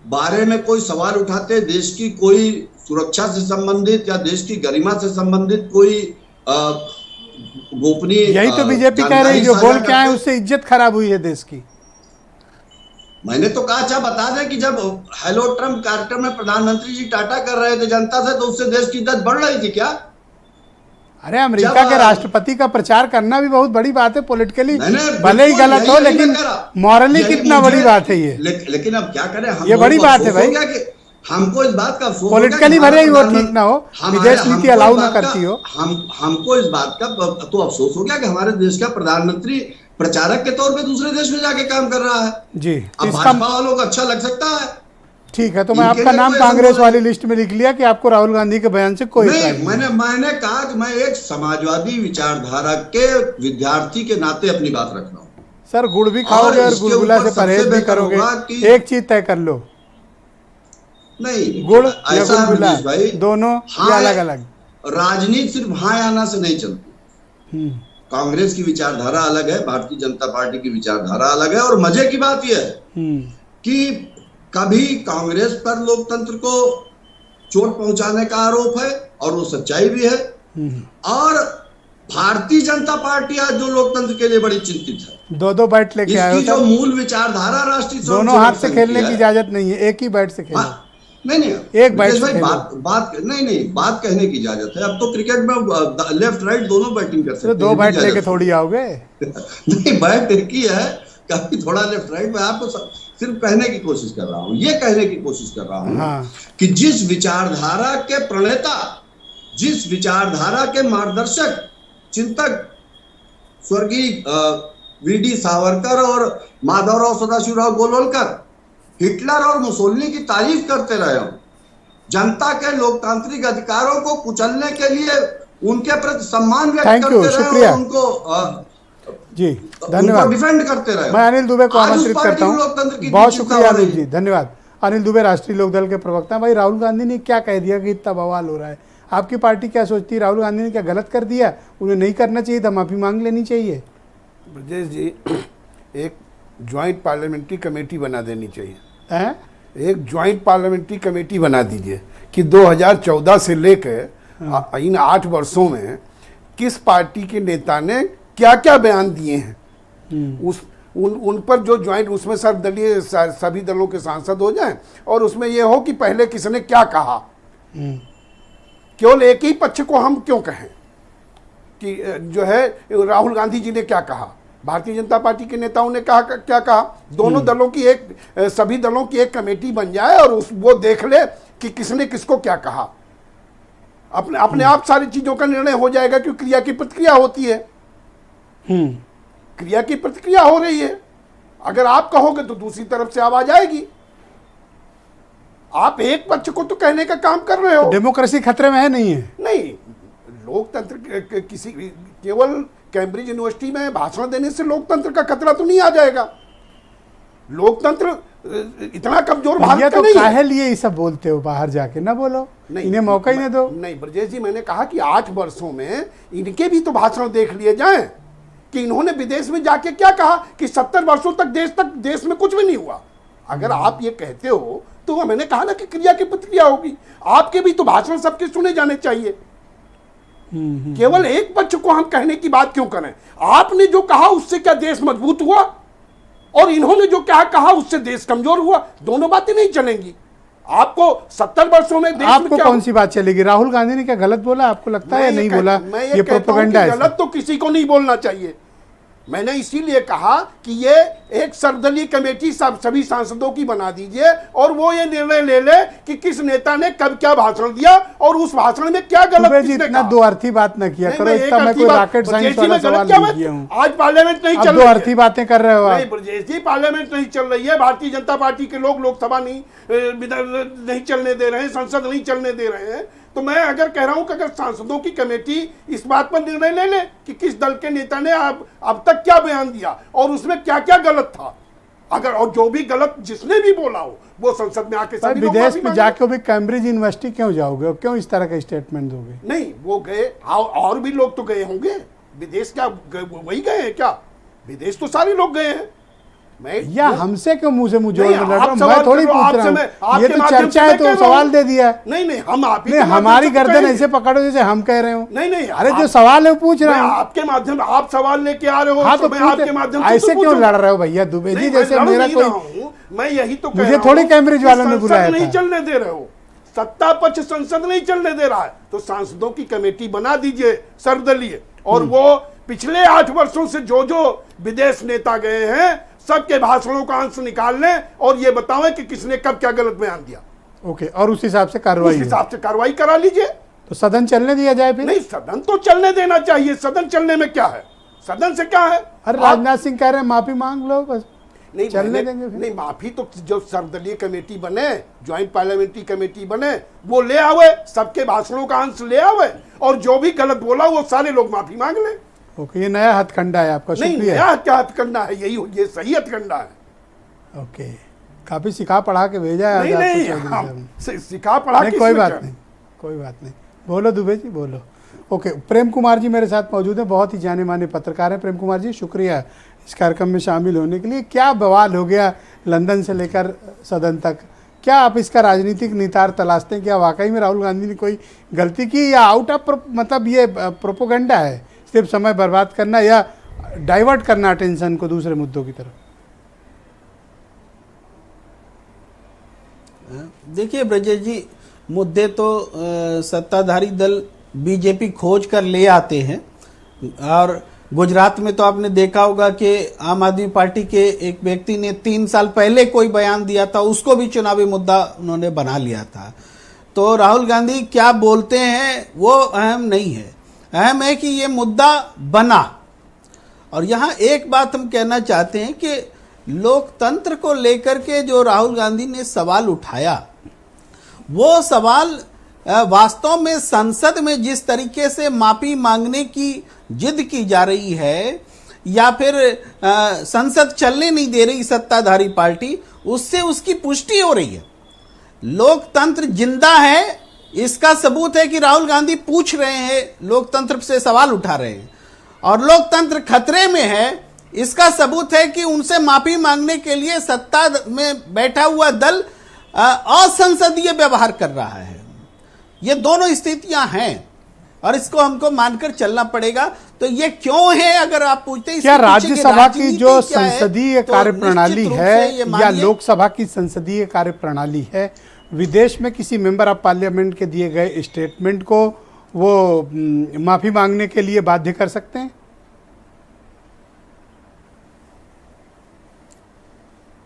बारे में कोई सवाल उठाते, देश की कोई सुरक्षा से संबंधित या देश की गरिमा से संबंधित कोई गोपनीय, यही तो बीजेपी कह रही, जो बोल के आए उससे इज्जत खराब हुई है देश की। मैंने तो कहा, अच्छा बता दें कि जब हेलो ट्रंप कार्यक्रम में प्रधानमंत्री जी टाटा कर रहे थे जनता से, तो उससे देश की इज्जत बढ़ रही थी क्या? अरे अमेरिका जब के राष्ट्रपति का प्रचार करना भी बहुत बड़ी बात है पॉलिटिकली, मैंने भले ही बिल्कुल गलत हो यही लेकिन मैं कह रहा। मॉरली यही कितना बड़ी मुझे- बात है ये। लेकिन अब क्या करें, हम ये बड़ी लोगों को बात है अफसोस भाई। हो गया कि हमको इस बात का अफसोस हो गया पॉलिटिकली कि भले ही वो हमारा ठीक ना हो, हमारे- विदेश नीति हमको इस अलाउ ना बात का- करती हो। हमको इस बात का तो अफसोस हो गया कि हमारे देश का प्रधानमंत्री प्रचारक के तौर पे दूसरे देश में जाके काम कर रहा है। जी, अब इसका भाजपा वालों को अच्छा लग सकता है। ठीक है, तो मैं इनके आपका लिए नाम कोई कांग्रेस संबंध वाली लिस्ट में लिख लिया कि आपको राहुल गांधी के बयान से कोई इतराज नहीं, नहीं। मैंने कहा कि मैं एक समाजवादी विचारधारा के विद्यार्थी के नाते अपनी बात रख रहा हूँ। सर गुड़ भी खाओगे और इसके गुलगुला ऊपर से परहेज सबसे भी बेहतर करोगे, होगा कि- एक चीज तय कर लो, नहीं, गुड़ या ऐसा है गुलगुला, ब्रजेश भाई, दोनों या अलग अलग? राजनीति सिर्फ हाँ या ना से नहीं चलती। कांग्रेस की विचारधारा अलग है, भारतीय जनता पार्टी की विचारधारा अलग है। और मजे की बात यह है कि कभी कांग्रेस पर लोकतंत्र को चोट पहुंचाने का आरोप है और वो सच्चाई भी है, और भारतीय जनता पार्टी आज जो लोकतंत्र के लिए बड़ी चिंतित है। दो बैट लेके आए हो इसकी जो सर, मूल विचारधारा राष्ट्रीय दोनों हाथ से स्वयंसेवक खेलने संघ की है। इजाजत नहीं है, एक ही बैट से खेलो। नहीं एक बैट ब्रजेश भाई, से बात नहीं, बात कहने की इजाजत है। अब तो क्रिकेट में लेफ्ट राइट दोनों बैटिंग कर सकते तो हैं, दो बैट इजाजत लेके है। थोड़ी आओगे। नहीं, बैट एक ही है, कभी थोड़ा लेफ्ट राइट। मैं आपको सिर्फ कहने की कोशिश कर रहा हूँ, ये कहने की कोशिश कर रहा हूँ हाँ। कि जिस विचारधारा के प्रणेता, जिस विचारधारा के मार्गदर्शक चिंतक स्वर्गीय वीडी सावरकर और माधवराव सदाशिवराव गोलवलकर हिटलर और मुसोलिनी की तारीफ करते रहे हो, जनता के लोकतांत्रिक अधिकारों को कुचलने के लिए उनके प्रति सम्मान व्यक्त Thank you, करते रहे शुक्रिया। और उनको जी उनको धन्यवाद। डिफेंड करते रहे। मैं अनिल दुबे को आज उस आमंत्रित पार्टी करता को लोकतंत्र की हूँ। बहुत चिंता शुक्रिया हो रही अनिल जी, धन्यवाद। अनिल दुबे राष्ट्रीय लोकदल के प्रवक्ता। भाई राहुल गांधी ने क्या कह दिया कि इतना बवाल हो रहा है? आपकी पार्टी क्या सोचती है? राहुल गांधी ने क्या गलत कर दिया? उन्हें नहीं करना चाहिए था, माफी मांग लेनी चाहिए। ब्रजेश जी, एक ज्वाइंट पार्लियामेंट्री कमेटी बना देनी चाहिए। हैं? एक ज्वाइंट पार्लियामेंट्री कमेटी बना दीजिए कि 2014 से लेकर इन 8 वर्षों में किस पार्टी के नेता ने क्या क्या बयान दिए हैं, उन पर जो ज्वाइंट, उसमें सर्वदलीय सभी दलों के सांसद हो जाएं और उसमें यह हो कि पहले किसने क्या कहा। केवल एक ही पक्ष को हम क्यों कहें कि जो है राहुल गांधी जी ने क्या कहा, भारतीय जनता पार्टी के नेताओं ने कहा क्या कहा। दोनों दलों की सभी दलों की एक कमेटी बन जाए और वो देख ले कि किसने किसको क्या कहा। अपने आप सारी चीजों का निर्णय हो जाएगा, क्योंकि क्रिया की प्रतिक्रिया होती है। क्रिया की प्रतिक्रिया हो रही है, अगर आप कहोगे तो दूसरी तरफ से आवाज आएगी। आप एक पक्ष को तो कहने का काम कर रहे हो। डेमोक्रेसी खतरे में है, नहीं है? नहीं, लोकतंत्र किसी केवल कैम्ब्रिज यूनिवर्सिटी में भाषण देने से लोकतंत्र का खतरा तो नहीं आ जाएगा। लोकतंत्र इतना कमजोर भारत का तो नहीं है। काहे लिए ये सब बोलते हो? बाहर जाके ना बोलो, इन्हें मौका ही नहीं दो। नहीं ब्रजेश जी, मैंने कहा कि 8 वर्षों में इनके भी तो भाषण देख लिए जाएं कि इन्होंने विदेश में जाके क्या कहा कि 70 वर्षों तक देश में कुछ भी नहीं हुआ। अगर आप ये कहते हो तो मैंने कहा ना कि क्रिया की प्रतिक्रिया होगी। आपके भी तो भाषण सबके सुने जाने चाहिए। केवल एक पक्ष को हम कहने की बात क्यों करें? आपने जो कहा उससे क्या देश मजबूत हुआ, और इन्होंने जो क्या कहा उससे देश कमजोर हुआ? दोनों बातें नहीं चलेंगी। आपको 70 वर्षों में देश आपको में क्या कौन सी बात चलेगी? राहुल गांधी ने क्या गलत बोला आपको लगता है या नहीं बोला? ये प्रोपेगेंडा है। गलत तो किसी को नहीं बोलना चाहिए। मैंने इसीलिए कहा कि ये एक सर्वदलीय कमेटी सभी सांसदों की बना दीजिए और वो ये निर्णय ले ले कि किस नेता ने कब क्या भाषण दिया और उस भाषण में क्या गलत किसने इतना कहा। दो अर्थी बात न किया करो। इतना मैं कोई रॉकेट साइंस वाला सवाल नहीं किया हूँ। आज पार्लियामेंट नहीं चल अब दो रही है। अर्थी बातें कर रहे हो नहीं आप। ब्रजेश जी, पार्लियामेंट नहीं चल रही है। भारतीय जनता पार्टी के लोग लोकसभा नहीं चलने दे रहे हैं, संसद नहीं चलने दे रहे हैं। तो मैं अगर कह रहा हूं कि अगर सांसदों की कमेटी इस बात पर निर्णय ले ले कि किस दल के नेता ने अब तक क्या बयान दिया और उसमें क्या क्या गलत था, अगर और जो भी गलत जिसने भी बोला हो वो संसद में आके सभी लोग विदेश माफी में मांगे। जाके भी कैम्ब्रिज यूनिवर्सिटी क्यों जाओगे और क्यों इस तरह का स्टेटमेंट दोगे? नहीं, वो गए और भी लोग तो गए होंगे विदेश। क्या वही गए हैं क्या? विदेश तो सारे लोग गए हैं। या हमसे क्यों मुंह से मुंह जोड़ नहीं, लड़ रहा आप हूं? सवाल मैं थोड़ी करो, पूछ आपसे रहा मैं- हूँ। ये आपके तो माध्यम चर्चा से है मैं तो कह रहा सवाल हूं। दे दिया है। नहीं हम आप ही नहीं, के माध्यम हमारी से तो गर्दन कहेंगे। ऐसे पकड़ो जैसे हम कह रहे हो। नहीं अरे आप- जो सवाल है वो पूछ मैं रहा हूँ। आपके माध्यम, आप सवाल लेके आ रहे हो हाँ तो मैं आपके पूछ- माध्यम से ऐसे तो क्यों पूछूं। लड़ रहे हो भैया दुबे जी? नहीं, जैसे मैं लड़ मेरा नहीं कोई रहा हूं। मैं यही तो कह मुझे रहा थोड़ी हूं कैम्ब्रिज कि वालों ने संसद बुलाया नहीं था। चलने दे रहे हो। सत्ता पक्ष संसद नहीं चलने दे रहा है तो सांसदों की कमेटी बना दीजिए सर्वदलीय, और वो पिछले 8 वर्षों से जो जो विदेश नेता गए हैं सबके भाषणों का अंश निकाल लें और ये बताओ कि किसने कब क्या गलत बयान दिया। ओके, और उस हिसाब से उस कार्रवाई हिसाब से कार्रवाई करा लीजिए। तो सदन चलने दिया जाए फिर? नहीं, सदन तो चलने देना चाहिए। सदन चलने में क्या है, सदन से क्या है? अरे राजनाथ सिंह कह रहे हैं माफी मांग लो बस, नहीं चलने देंगे फिर? नहीं, माफी तो जो सर्वदलीय कमेटी बने, ज्वाइंट पार्लियामेंट्री कमेटी बने, वो ले आवे, सबके भाषणों का अंश ले आवे और जो भी गलत बोला वो सारे लोग माफी मांग ले। ओके, ये नया हथकंडा है आपका, नहीं, शुक्रिया। नया क्या हथकंडा है, ये सही हथकंडा है। ओके, काफी सिखा पढ़ा के भेजा है नहीं आजाद नहीं, को चौधरी साहब ने। सिखा पढ़ा नहीं, कोई बात नहीं, कोई बात नहीं। बोलो दुबे जी, बोलो। ओके, प्रेम कुमार जी मेरे साथ मौजूद हैं, बहुत ही जाने माने पत्रकार हैं। प्रेम कुमार जी, शुक्रिया इस कार्यक्रम में शामिल होने के लिए। क्या बवाल हो गया लंदन से लेकर सदन तक, क्या आप इसका राजनीतिक नितार तलाशते हैं? क्या वाकई में राहुल गांधी ने कोई गलती की या आउट ऑफ मतलब ये प्रोपोगंडा है, सिर्फ समय बर्बाद करना या डाइवर्ट करना अटेंशन को दूसरे मुद्दों की तरफ? देखिए ब्रजेश जी, मुद्दे तो सत्ताधारी दल बीजेपी खोज कर ले आते हैं, और गुजरात में तो आपने देखा होगा कि आम आदमी पार्टी के एक व्यक्ति ने 3 साल पहले कोई बयान दिया था, उसको भी चुनावी मुद्दा उन्होंने बना लिया था। तो राहुल गांधी क्या बोलते हैं वो अहम नहीं है, अहम है कि ये मुद्दा बना। और यहाँ एक बात हम कहना चाहते हैं कि लोकतंत्र को लेकर के जो राहुल गांधी ने सवाल उठाया, वो सवाल वास्तव में संसद में जिस तरीके से माफी मांगने की जिद की जा रही है या फिर संसद चलने नहीं दे रही सत्ताधारी पार्टी, उससे उसकी पुष्टि हो रही है। लोकतंत्र जिंदा है, इसका सबूत है कि राहुल गांधी पूछ रहे हैं, लोकतंत्र से सवाल उठा रहे हैं। और लोकतंत्र खतरे में है, इसका सबूत है कि उनसे माफी मांगने के लिए सत्ता में बैठा हुआ दल असंसदीय व्यवहार कर रहा है। ये दोनों स्थितियां हैं और इसको हमको मानकर चलना पड़ेगा। तो ये क्यों है, अगर आप पूछते हैं क्या राज्यसभा की जो संसदीय कार्यप्रणाली है या लोकसभा की संसदीय कार्यप्रणाली है, विदेश में किसी मेंबर ऑफ पार्लियामेंट के दिए गए स्टेटमेंट को वो माफी मांगने के लिए बाध्य कर सकते हैं?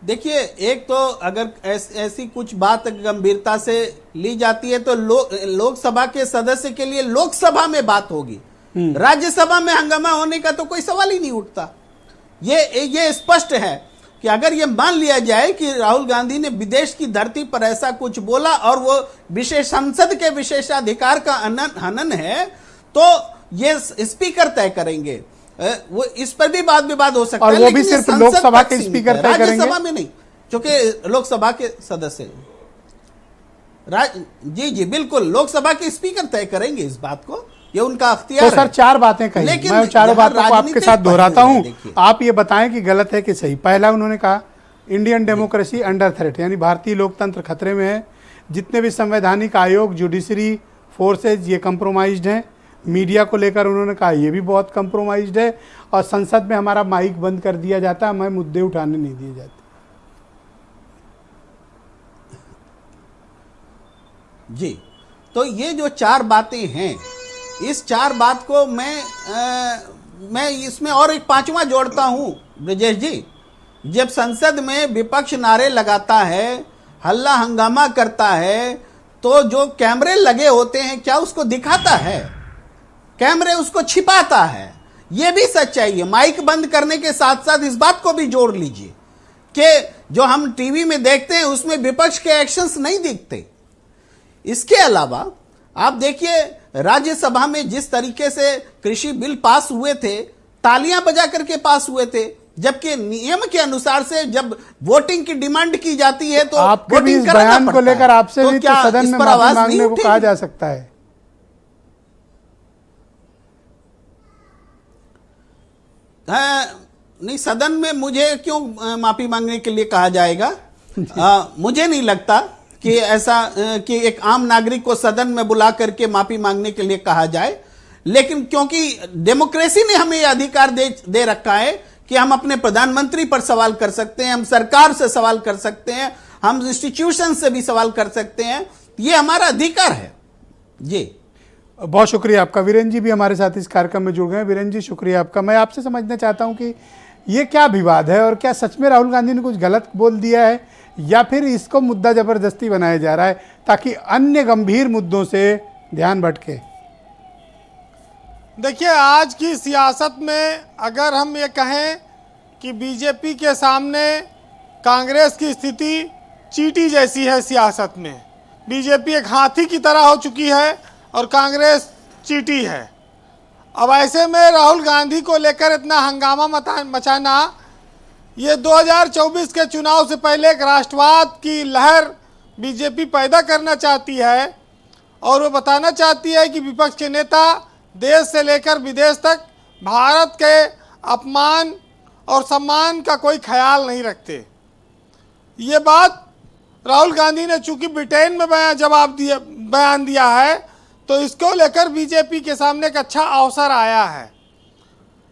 देखिए, एक तो अगर ऐसी कुछ बात गंभीरता से ली जाती है तो लोकसभा के सदस्य के लिए लोकसभा में बात होगी, राज्यसभा में हंगामा होने का तो कोई सवाल ही नहीं उठता। ये स्पष्ट है कि अगर ये मान लिया जाए कि राहुल गांधी ने विदेश की धरती पर ऐसा कुछ बोला और वो विशेष संसद के विशेषाधिकार का हनन है, तो ये स्पीकर तय करेंगे। वो इस पर भी वाद विवाद हो सकता है, और वो भी सिर्फ लोकसभा के स्पीकर तय करेंगे, राज्यसभा में नहीं, क्योंकि लोकसभा के सदस्य जी बिल्कुल लोकसभा के स्पीकर तय करेंगे इस बात को, ये उनका अख्तियार तो सर 4 बातें कही, मैं चारों बातों को आपके साथ दोहराता हूं, आप ये बताएं कि गलत है कि सही। पहला, उन्होंने कहा इंडियन डेमोक्रेसी अंडर थ्रेट, यानी भारतीय लोकतंत्र खतरे में है। जितने भी संवैधानिक आयोग, जुडिशरी फोर्सेज, ये कंप्रोमाइज्ड हैं। मीडिया को लेकर उन्होंने कहा ये भी बहुत कंप्रोमाइज्ड है, और संसद में हमारा माइक बंद कर दिया जाता है, हमें मुद्दे उठाने नहीं दिए जाते। जी, तो ये जो 4 बातें हैं, इस 4 बात को मैं इसमें और एक 5वां जोड़ता हूं ब्रजेश जी। जब संसद में विपक्ष नारे लगाता है, हल्ला हंगामा करता है, तो जो कैमरे लगे होते हैं क्या उसको दिखाता है? कैमरे उसको छिपाता है। यह भी सच्चाई है। माइक बंद करने के साथ साथ इस बात को भी जोड़ लीजिए कि जो हम टीवी में देखते हैं उसमें विपक्ष के एक्शंस नहीं दिखते। इसके अलावा आप देखिए, राज्यसभा में जिस तरीके से कृषि बिल पास हुए थे, तालियां बजा करके पास हुए थे, जबकि नियम के अनुसार से जब वोटिंग की डिमांड की जाती है तो आपके भी इस बयान को लेकर आपसे भी तो सदन में माफी मांगने को कहा जा सकता है। नहीं, सदन में मुझे क्यों माफी मांगने के लिए कहा जाएगा? मुझे नहीं लगता कि ऐसा कि एक आम नागरिक को सदन में बुला करके माफी मांगने के लिए कहा जाए, लेकिन क्योंकि डेमोक्रेसी ने हमें यह अधिकार दे रखा है कि हम अपने प्रधानमंत्री पर सवाल कर सकते हैं, हम सरकार से सवाल कर सकते हैं, हम इंस्टीट्यूशन से भी सवाल कर सकते हैं, ये हमारा अधिकार है। जी बहुत शुक्रिया आपका। वीरेंद्र जी भी हमारे साथ इस कार्यक्रम में जुड़ गए हैं। वीरेंद्र जी शुक्रिया आपका। मैं आपसे समझना चाहता हूं कि ये क्या विवाद है और क्या सच में राहुल गांधी ने कुछ गलत बोल दिया है या फिर इसको मुद्दा जबरदस्ती बनाया जा रहा है ताकि अन्य गंभीर मुद्दों से ध्यान भटके। देखिए, आज की सियासत में अगर हम ये कहें कि बीजेपी के सामने कांग्रेस की स्थिति चींटी जैसी है, सियासत में बीजेपी एक हाथी की तरह हो चुकी है और कांग्रेस चींटी है। अब ऐसे में राहुल गांधी को लेकर इतना हंगामा मचाना, ये 2024 के चुनाव से पहले एक राष्ट्रवाद की लहर बीजेपी पैदा करना चाहती है और वो बताना चाहती है कि विपक्ष के नेता देश से लेकर विदेश तक भारत के अपमान और सम्मान का कोई ख्याल नहीं रखते। ये बात राहुल गांधी ने चूंकि ब्रिटेन में बयान दिया है तो इसको लेकर बीजेपी के सामने एक अच्छा अवसर आया है।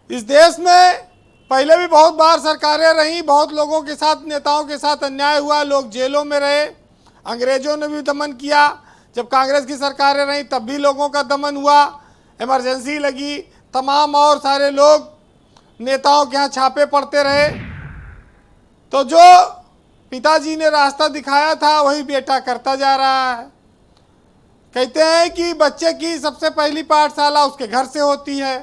इस देश में पहले भी बहुत बार सरकारें रहीं, बहुत लोगों के साथ, नेताओं के साथ अन्याय हुआ, लोग जेलों में रहे, अंग्रेजों ने भी दमन किया। जब कांग्रेस की सरकारें रहीं तब भी लोगों का दमन हुआ, इमरजेंसी लगी, तमाम और सारे लोग नेताओं के यहाँ छापे पड़ते रहे। तो जो पिताजी ने रास्ता दिखाया था वही बेटा करता जा रहा है। कहते हैं कि बच्चे की सबसे पहली पाठशाला उसके घर से होती है।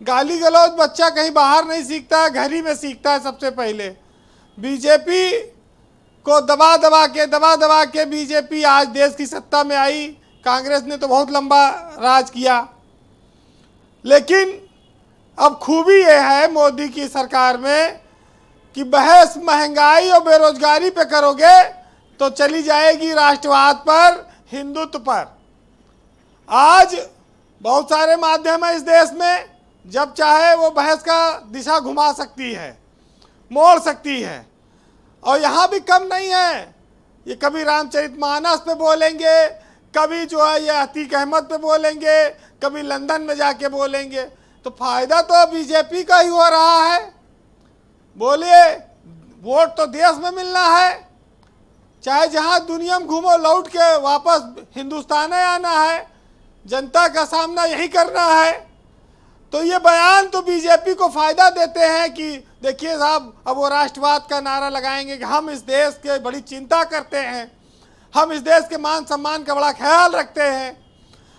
गाली गलौज बच्चा कहीं बाहर नहीं सीखता है, घर ही में सीखता है सबसे पहले। बीजेपी को दबा दबा के बीजेपी आज देश की सत्ता में आई। कांग्रेस ने तो बहुत लंबा राज किया, लेकिन अब खूबी ये है मोदी की सरकार में कि बहस महंगाई और बेरोजगारी पे करोगे तो चली जाएगी राष्ट्रवाद पर, हिंदुत्व पर। आज बहुत सारे माध्यम है इस देश में, जब चाहे वो बहस का दिशा घुमा सकती है, मोड़ सकती है, और यहाँ भी कम नहीं है। ये कभी रामचरितमानस पे बोलेंगे, कभी जो है ये अतीक अहमद पे बोलेंगे, कभी लंदन में जाके बोलेंगे। तो फायदा तो बीजेपी का ही हो रहा है। बोलिए, वोट तो देश में मिलना है, चाहे जहां दुनिया में घूमो, लौट के वापस हिंदुस्तान आना है, जनता का सामना यही करना है। तो ये बयान तो बीजेपी को फायदा देते हैं कि देखिए साहब, अब वो राष्ट्रवाद का नारा लगाएंगे कि हम इस देश के बड़ी चिंता करते हैं, हम इस देश के मान सम्मान का बड़ा ख्याल रखते हैं,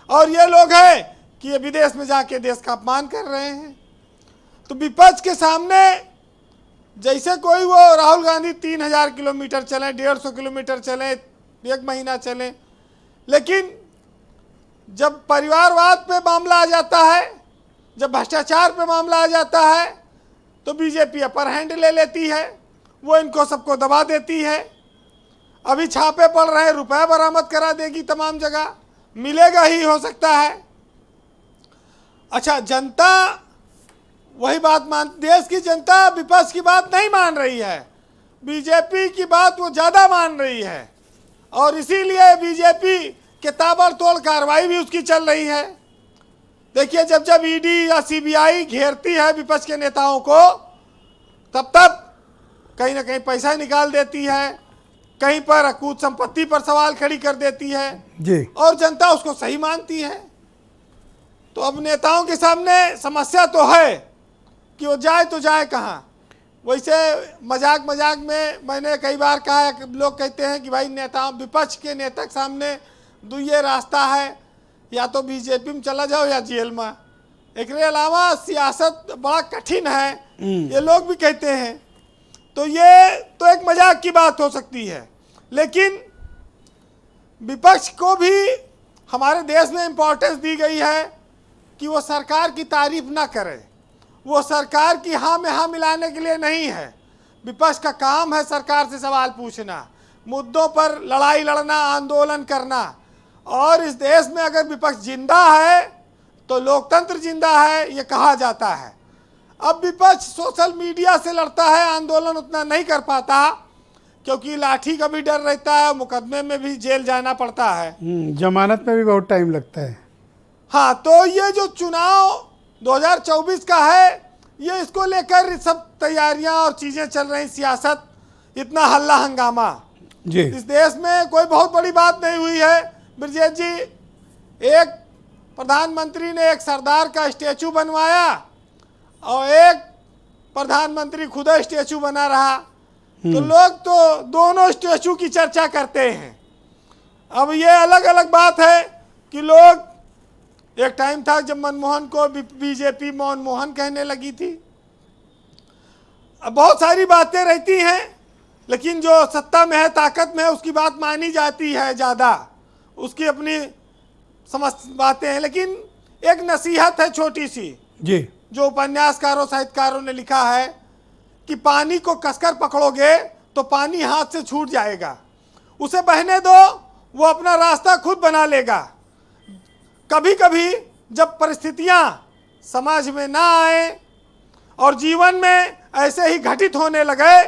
और ये लोग हैं कि ये विदेश में जाके देश का अपमान कर रहे हैं। तो विपक्ष के सामने जैसे कोई वो राहुल गांधी 3000 किलोमीटर चलें, 150 किलोमीटर चलें, 1 महीना चलें, लेकिन जब परिवारवाद पे मामला आ जाता है, जब भ्रष्टाचार पे मामला आ जाता है, तो बीजेपी अपर हैंड ले लेती है, वो इनको सबको दबा देती है। अभी छापे पड़ रहे हैं, रुपए बरामद करा देगी, तमाम जगह मिलेगा ही हो सकता है। अच्छा, जनता वही बात देश की जनता विपक्ष की बात नहीं मान रही है, बीजेपी की बात वो ज़्यादा मान रही है, और इसीलिए बीजेपी के ताबड़तोड़ कार्रवाई भी उसकी चल रही है। देखिए, जब जब ईडी या सीबीआई घेरती है विपक्ष के नेताओं को, तब कहीं ना कहीं पैसा निकाल देती है, कहीं पर अकूत संपत्ति पर सवाल खड़ी कर देती है जी, और जनता उसको सही मानती है। तो अब नेताओं के सामने समस्या तो है कि वो जाए तो जाए कहाँ। वैसे मजाक में मैंने कई बार कहा है, लोग कहते हैं कि भाई नेताओं, विपक्ष के नेता के सामने दो ये रास्ता है, या तो बीजेपी में चला जाओ या जेल में। एक अलावा सियासत बड़ा कठिन है, ये लोग भी कहते हैं। तो ये तो एक मजाक की बात हो सकती है, लेकिन विपक्ष को भी हमारे देश में इम्पोर्टेंस दी गई है कि वो सरकार की तारीफ ना करे, वो सरकार की हाँ में हाँ मिलाने के लिए नहीं है। विपक्ष का काम है सरकार से सवाल पूछना, मुद्दों पर लड़ाई लड़ना, आंदोलन करना। और इस देश में अगर विपक्ष जिंदा है तो लोकतंत्र जिंदा है, ये कहा जाता है। अब विपक्ष सोशल मीडिया से लड़ता है, आंदोलन उतना नहीं कर पाता क्योंकि लाठी का भी डर रहता है, मुकदमे में भी जेल जाना पड़ता है, जमानत में भी बहुत टाइम लगता है। हाँ, तो ये जो चुनाव 2024 का है, ये इसको लेकर सब तैयारियां और चीजें चल रही, सियासत, इतना हल्ला हंगामा जी। इस देश में कोई बहुत बड़ी बात नहीं हुई है। ब्रजेश जी, एक प्रधानमंत्री ने एक सरदार का स्टैचू बनवाया और एक प्रधानमंत्री खुद स्टैचू बना रहा, तो लोग तो दोनों स्टैचू की चर्चा करते हैं। अब ये अलग अलग बात है कि लोग, एक टाइम था जब मनमोहन को बीजेपी मनमोहन कहने लगी थी। अब बहुत सारी बातें रहती हैं, लेकिन जो सत्ता में है, ताकत में है, उसकी बात मानी जाती है ज़्यादा, उसकी अपनी समझ बातें हैं। लेकिन एक नसीहत है छोटी सी जी, जो उपन्यासकारों साहित्यकारों ने लिखा है कि पानी को कसकर पकड़ोगे तो पानी हाथ से छूट जाएगा, उसे बहने दो, वो अपना रास्ता खुद बना लेगा। कभी कभी जब परिस्थितियां समाज में ना आए और जीवन में ऐसे ही घटित होने लगे,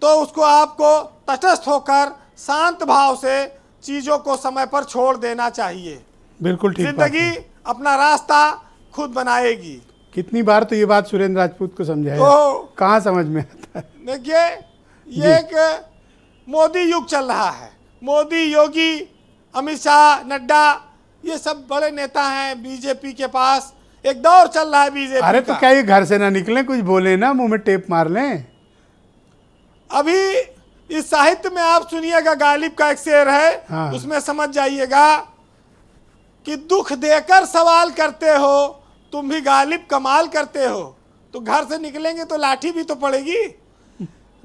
तो उसको आपको तटस्थ होकर शांत भाव से चीज़ों को समय पर छोड़ देना चाहिए। बिल्कुल ठीक बात जिंदगी है। अपना रास्ता खुद बनाएगी। कितनी बार तो ये बात सुरेंद्र राजपूत को समझाया, तो कहाँ समझ में आता है। देखिए, ये एक मोदी युग चल रहा है। मोदी, योगी, अमित शाह, नड्डा, ये सब बड़े नेता हैं बीजेपी के पास। एक दौर चल रहा है बीजेपी अरे का। तो क्या ये घर से ना निकले, कुछ बोले ना, मुंह में टेप मार लें। अभी इस साहित्य में आप सुनिएगा, गालिब का एक शेर है, हाँ। उसमें समझ जाइएगा कि दुख देकर सवाल करते हो तुम भी गालिब, कमाल करते हो। तो घर से निकलेंगे तो लाठी भी तो पड़ेगी।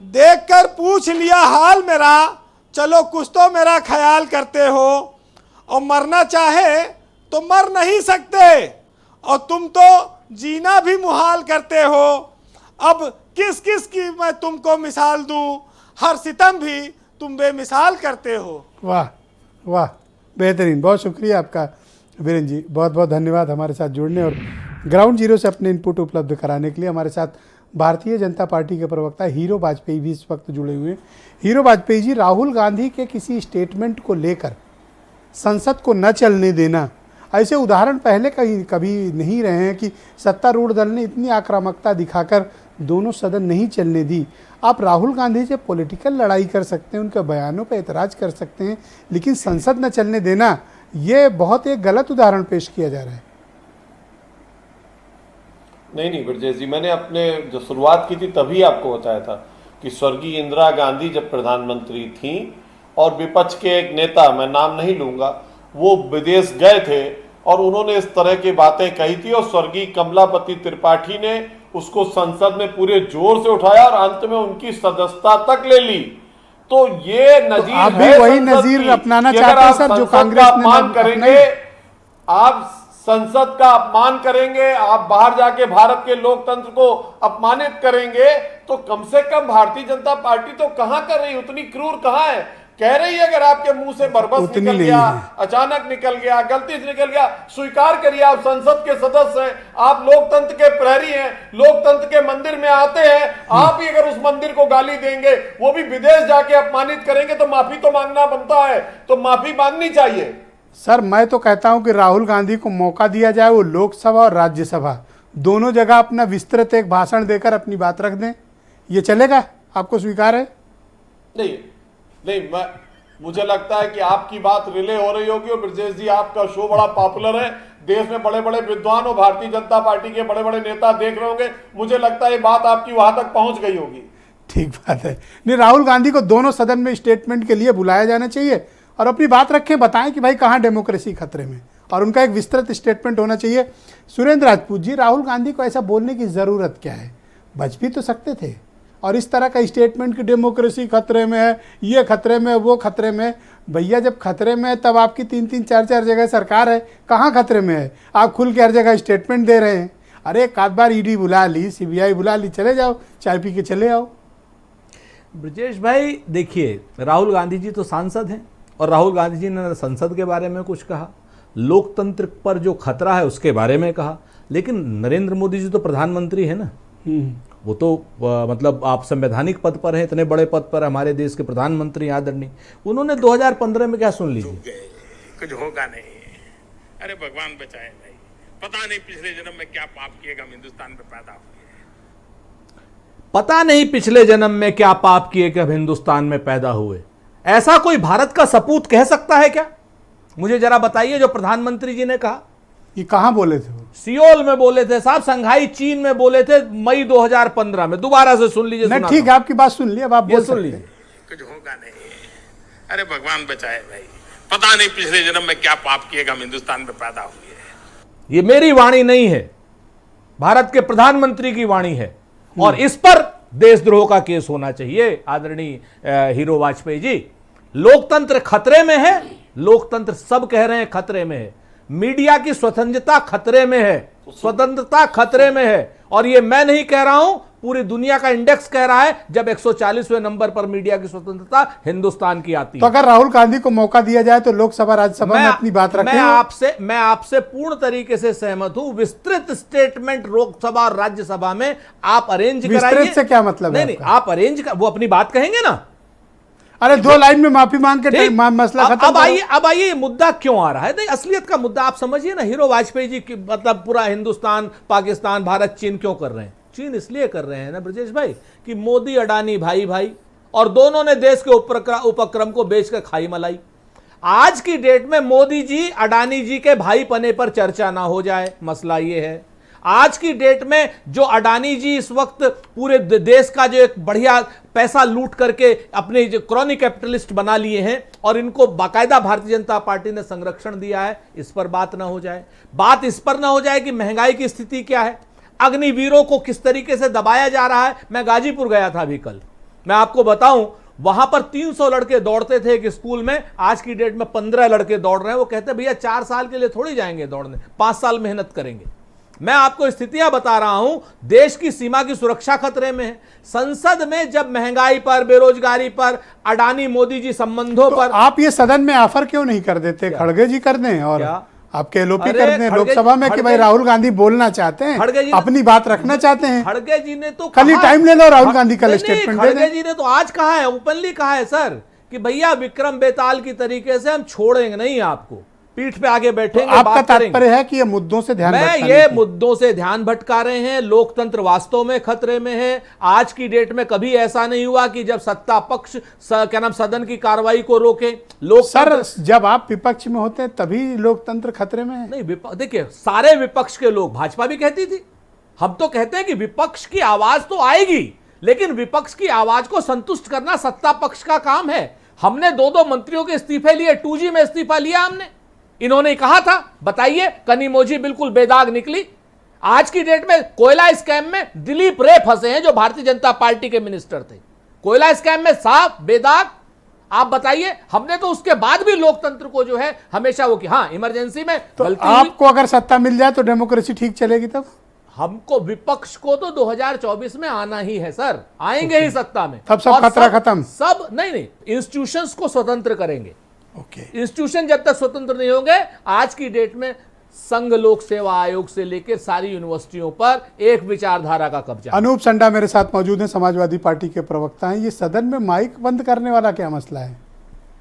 देखकर पूछ लिया हाल मेरा, चलो कुछ तो मेरा ख्याल करते हो। और मरना चाहे तो मर नहीं सकते, और तुम तो जीना भी मुहाल करते हो। अब किस किस की मैं तुमको मिसाल दूं, हर सितम भी तुम बेमिसाल करते हो। वाह वाह, बेहतरीन। बहुत शुक्रिया आपका वीरेंद्र जी, बहुत बहुत धन्यवाद हमारे साथ जुड़ने और ग्राउंड जीरो से अपने इनपुट उपलब्ध कराने के लिए। हमारे साथ भारतीय जनता पार्टी के प्रवक्ता हीरो वाजपेयी भी इस वक्त जुड़े हुए हैं। हीरो वाजपेयी जी, राहुल गांधी के किसी स्टेटमेंट को लेकर संसद को न चलने देना, ऐसे उदाहरण पहले कभी नहीं रहे हैं कि सत्तारूढ़ दल ने इतनी आक्रामकता दिखाकर दोनों सदन नहीं चलने दी। आप राहुल गांधी से पॉलिटिकल लड़ाई कर सकते हैं, उनके बयानों पर एतराज़ कर सकते हैं, लेकिन संसद न चलने देना, ये बहुत एक गलत उदाहरण पेश किया जा रहा है। नहीं ब्रजेश जी, मैंने अपने जो शुरुआत की थी तभी आपको बताया था कि स्वर्गीय इंदिरा गांधी जब प्रधानमंत्री थी और विपक्ष के एक नेता, मैं नाम नहीं लूंगा, वो विदेश गए थे और उन्होंने इस तरह की बातें कही थी और स्वर्गीय कमलापति त्रिपाठी ने उसको संसद में पूरे जोर से उठाया और अंत में उनकी सदस्यता तक ले ली। तो ये नजीर आप भी है वही संसद नजीर की अपनाना कि चाहते अगर हैं आप सर, जो संसद कांग्रेस का ने अपमान करेंगे, आप संसद का अपमान करेंगे, आप बाहर जाके भारत के लोकतंत्र को अपमानित करेंगे, तो कम से कम भारतीय जनता पार्टी तो कहां कर रही, उतनी क्रूर कहां है। कह रही है अगर आपके मुंह से बरबस उतनी निकल नहीं गया, है। अचानक निकल गया, गलती से निकल गया, स्वीकार करिए, आप संसद के सदस्य हैं, आप लोकतंत्र के प्रहरी हैं, लोकतंत्र के मंदिर में आते हैं। आप ही अगर उस मंदिर को गाली देंगे, वो भी विदेश जाके अपमानित करेंगे, तो माफी तो मांगना बनता है, तो माफी मांगनी चाहिए। सर, मैं तो कहता हूं कि राहुल गांधी को मौका दिया जाए, वो लोकसभा और राज्यसभा दोनों जगह अपना विस्तृत एक भाषण देकर अपनी बात रख दें। ये चलेगा? आपको स्वीकार है? नहीं, मुझे लगता है कि आपकी बात रिले हो रही होगी और ब्रजेश जी आपका शो बड़ा पॉपुलर है, देश में बड़े बड़े विद्वान और भारतीय जनता पार्टी के बड़े बड़े नेता देख रहे होंगे, मुझे लगता है ये बात आपकी वहां तक पहुंच गई होगी। ठीक बात है। नहीं, राहुल गांधी को दोनों सदन में स्टेटमेंट के लिए बुलाया जाना चाहिए और अपनी बात रखें, बताएं कि भाई कहाँ डेमोक्रेसी खतरे में, और उनका एक विस्तृत स्टेटमेंट होना चाहिए। सुरेंद्र राजपूत जी, राहुल गांधी को ऐसा बोलने की ज़रूरत क्या है? बच भी तो सकते थे, और इस तरह का स्टेटमेंट कि डेमोक्रेसी खतरे में है, ये खतरे में, वो खतरे में। भैया, जब खतरे में है तब आपकी 3-3, 4-4 जगह सरकार है, कहाँ खतरे में है? आप खुल के हर जगह स्टेटमेंट दे रहे हैं। अरे एक आध बार ईडी बुला ली, सीबीआई बुला ली, चले जाओ, चाय पी के चले आओ। ब्रजेश भाई, देखिए, राहुल गांधी जी तो सांसद हैं और राहुल गांधी जी ने संसद के बारे में कुछ कहा, लोकतंत्र पर जो खतरा है उसके बारे में कहा, लेकिन नरेंद्र मोदी जी तो प्रधानमंत्री है ना, वो तो मतलब आप संवैधानिक पद पर हैं, इतने बड़े पद पर हमारे देश के प्रधानमंत्री आदरणीय, उन्होंने 2015 में क्या सुन लीजिए, कुछ होगा नहीं। अरे भगवान बचाए भाई, पता नहीं पिछले जन्म में क्या पाप किएगा, हम हिंदुस्तान में पैदा हुए। पता नहीं पिछले जन्म में क्या पाप किए कि अब हिंदुस्तान में पैदा हुए। ऐसा कोई भारत का सपूत कह सकता है क्या? मुझे जरा बताइए जो प्रधानमंत्री जी ने कहा। ये कहाँ बोले थे वो? सियोल में बोले थे साहब, संघाई चीन में बोले थे मई 2015 में। दोबारा से सुन लीजिए। नहीं ठीक है, आपकी बात सुन ली, अब आप बोल सुन सकते लीजिए। हैं। कुछ होगा नहीं। अरे भगवान बचाए भाई, पता नहीं पिछले जन्म में क्या पाप किएगा, हम हिंदुस्तान में पैदा हुए। ये मेरी वाणी नहीं है, भारत के प्रधानमंत्री की वाणी है, और इस पर देशद्रोह का केस होना चाहिए। आदरणीय हीरो वाजपेयी जी, लोकतंत्र खतरे में है, लोकतंत्र सब कह रहे हैं खतरे में है, मीडिया की स्वतंत्रता खतरे में है, स्वतंत्रता खतरे में है। और ये मैं नहीं कह रहा हूं, पूरी दुनिया का इंडेक्स कह रहा है, जब 140वें नंबर पर मीडिया की स्वतंत्रता हिंदुस्तान की आती है। तो अगर राहुल गांधी को मौका दिया जाए तो लोकसभा राज्यसभा में अपनी बात रखें। मैं आपसे पूर्ण तरीके से सहमत हूं। विस्तृत स्टेटमेंट लोकसभा और राज्यसभा में आप अरेंज कराइए। विस्तृत से क्या मतलब है? नहीं, आप अरेंज वो अपनी बात कहेंगे ना। अरे 2 लाइन में माफी मांग के मसला खत्म। अब आइए मुद्दा क्यों आ रहा है। नहीं, असलियत का मुद्दा आप समझिए ना। हीरो वाजपेयी जी की मतलब पूरा हिंदुस्तान, पाकिस्तान, भारत, चीन क्यों कर रहे हैं? चीन इसलिए कर रहे हैं ना ब्रजेश भाई कि मोदी अडानी भाई भाई, और दोनों ने देश के उपक्रम को बेचकर खाई मलाई। आज की डेट में मोदी जी अडानी जी के भाई पने पर चर्चा ना हो जाए, मसला ये है। आज की डेट में जो अडानी जी इस वक्त पूरे देश का जो एक बढ़िया पैसा लूट करके अपने जो क्रॉनी कैपिटलिस्ट बना लिए हैं, और इनको बाकायदा भारतीय जनता पार्टी ने संरक्षण दिया है, इस पर बात ना हो जाए। बात इस पर ना हो जाए कि महंगाई की स्थिति क्या है, अग्निवीरों को किस तरीके से दबाया जा रहा है। मैं गाजीपुर गया था अभी कल, मैं आपको बताऊं, वहां पर 300 लड़के दौड़ते थे एक स्कूल में, आज की डेट में 15 लड़के दौड़ रहे हैं। वो कहते हैं भैया 4 साल के लिए थोड़ी जाएंगे दौड़ने, 5 साल मेहनत करेंगे। मैं आपको स्थितियां बता रहा हूं, देश की सीमा की सुरक्षा खतरे में है। संसद में जब महंगाई पर, बेरोजगारी पर, अडानी मोदी जी संबंधों पर, आप ये सदन में ऑफर क्यों नहीं कर देते? खड़गे जी कर दें और आपके एलओपी कर दें लोकसभा में कि भाई राहुल गांधी बोलना चाहते हैं, अपनी बात रखना चाहते हैं। खड़गे जी ने तो खाली टाइम ले लो, राहुल गांधी कल स्टेटमेंट दे दें। खड़गे जी ने तो आज कहा है, ओपनली कहा है सर, कि भैया विक्रम बेताल की तरीके से हम छोड़ेंगे नहीं आपको, पीठ पे आगे बैठेंगे। आपका तात्पर्य है कि ये मुद्दों से ध्यान मुद्दों से ध्यान भटका रहे हैं। लोकतंत्र वास्तव में खतरे में है। आज की डेट में कभी ऐसा नहीं हुआ कि जब सत्ता पक्ष क्या नाम सदन की कार्रवाई को रोके। सर, जब आप विपक्ष में होते हैं तभी लोकतंत्र खतरे में है। नहीं, देखिए सारे विपक्ष के लोग, भाजपा भी कहती थी, हम तो कहते हैं कि विपक्ष की आवाज तो आएगी, लेकिन विपक्ष की आवाज को संतुष्ट करना सत्ता पक्ष का काम है। हमने 2 मंत्रियों के इस्तीफे लिए, 2G में इस्तीफा लिया हमने। इन्होंने कहा था, बताइए, कनिमोझी बिल्कुल बेदाग निकली। आज की डेट में कोयला स्कैम में दिलीप रे फंसे हैं, जो भारतीय जनता पार्टी के मिनिस्टर थे। कोयला स्कैम में साफ बेदाग। आप बताइए, हमने तो उसके बाद भी लोकतंत्र को जो है हमेशा वो कि हाँ इमरजेंसी में तो आपको अगर सत्ता मिल जाए तो डेमोक्रेसी ठीक चलेगी। तब हमको, विपक्ष को तो 2024 में आना ही है सर, आएंगे ही सत्ता में। तब सब खतरा खत्म। सब नहीं, इंस्टीट्यूशंस को स्वतंत्र करेंगे। इंस्टीट्यूशन जब तक स्वतंत्र नहीं होंगे, आज की डेट में संघ लोक सेवा आयोग से लेकर सारी यूनिवर्सिटियों पर एक विचारधारा का कब्जा। अनूप संडा मेरे साथ मौजूद हैं, समाजवादी पार्टी के प्रवक्ता हैं। ये सदन में माइक बंद करने वाला क्या मसला है?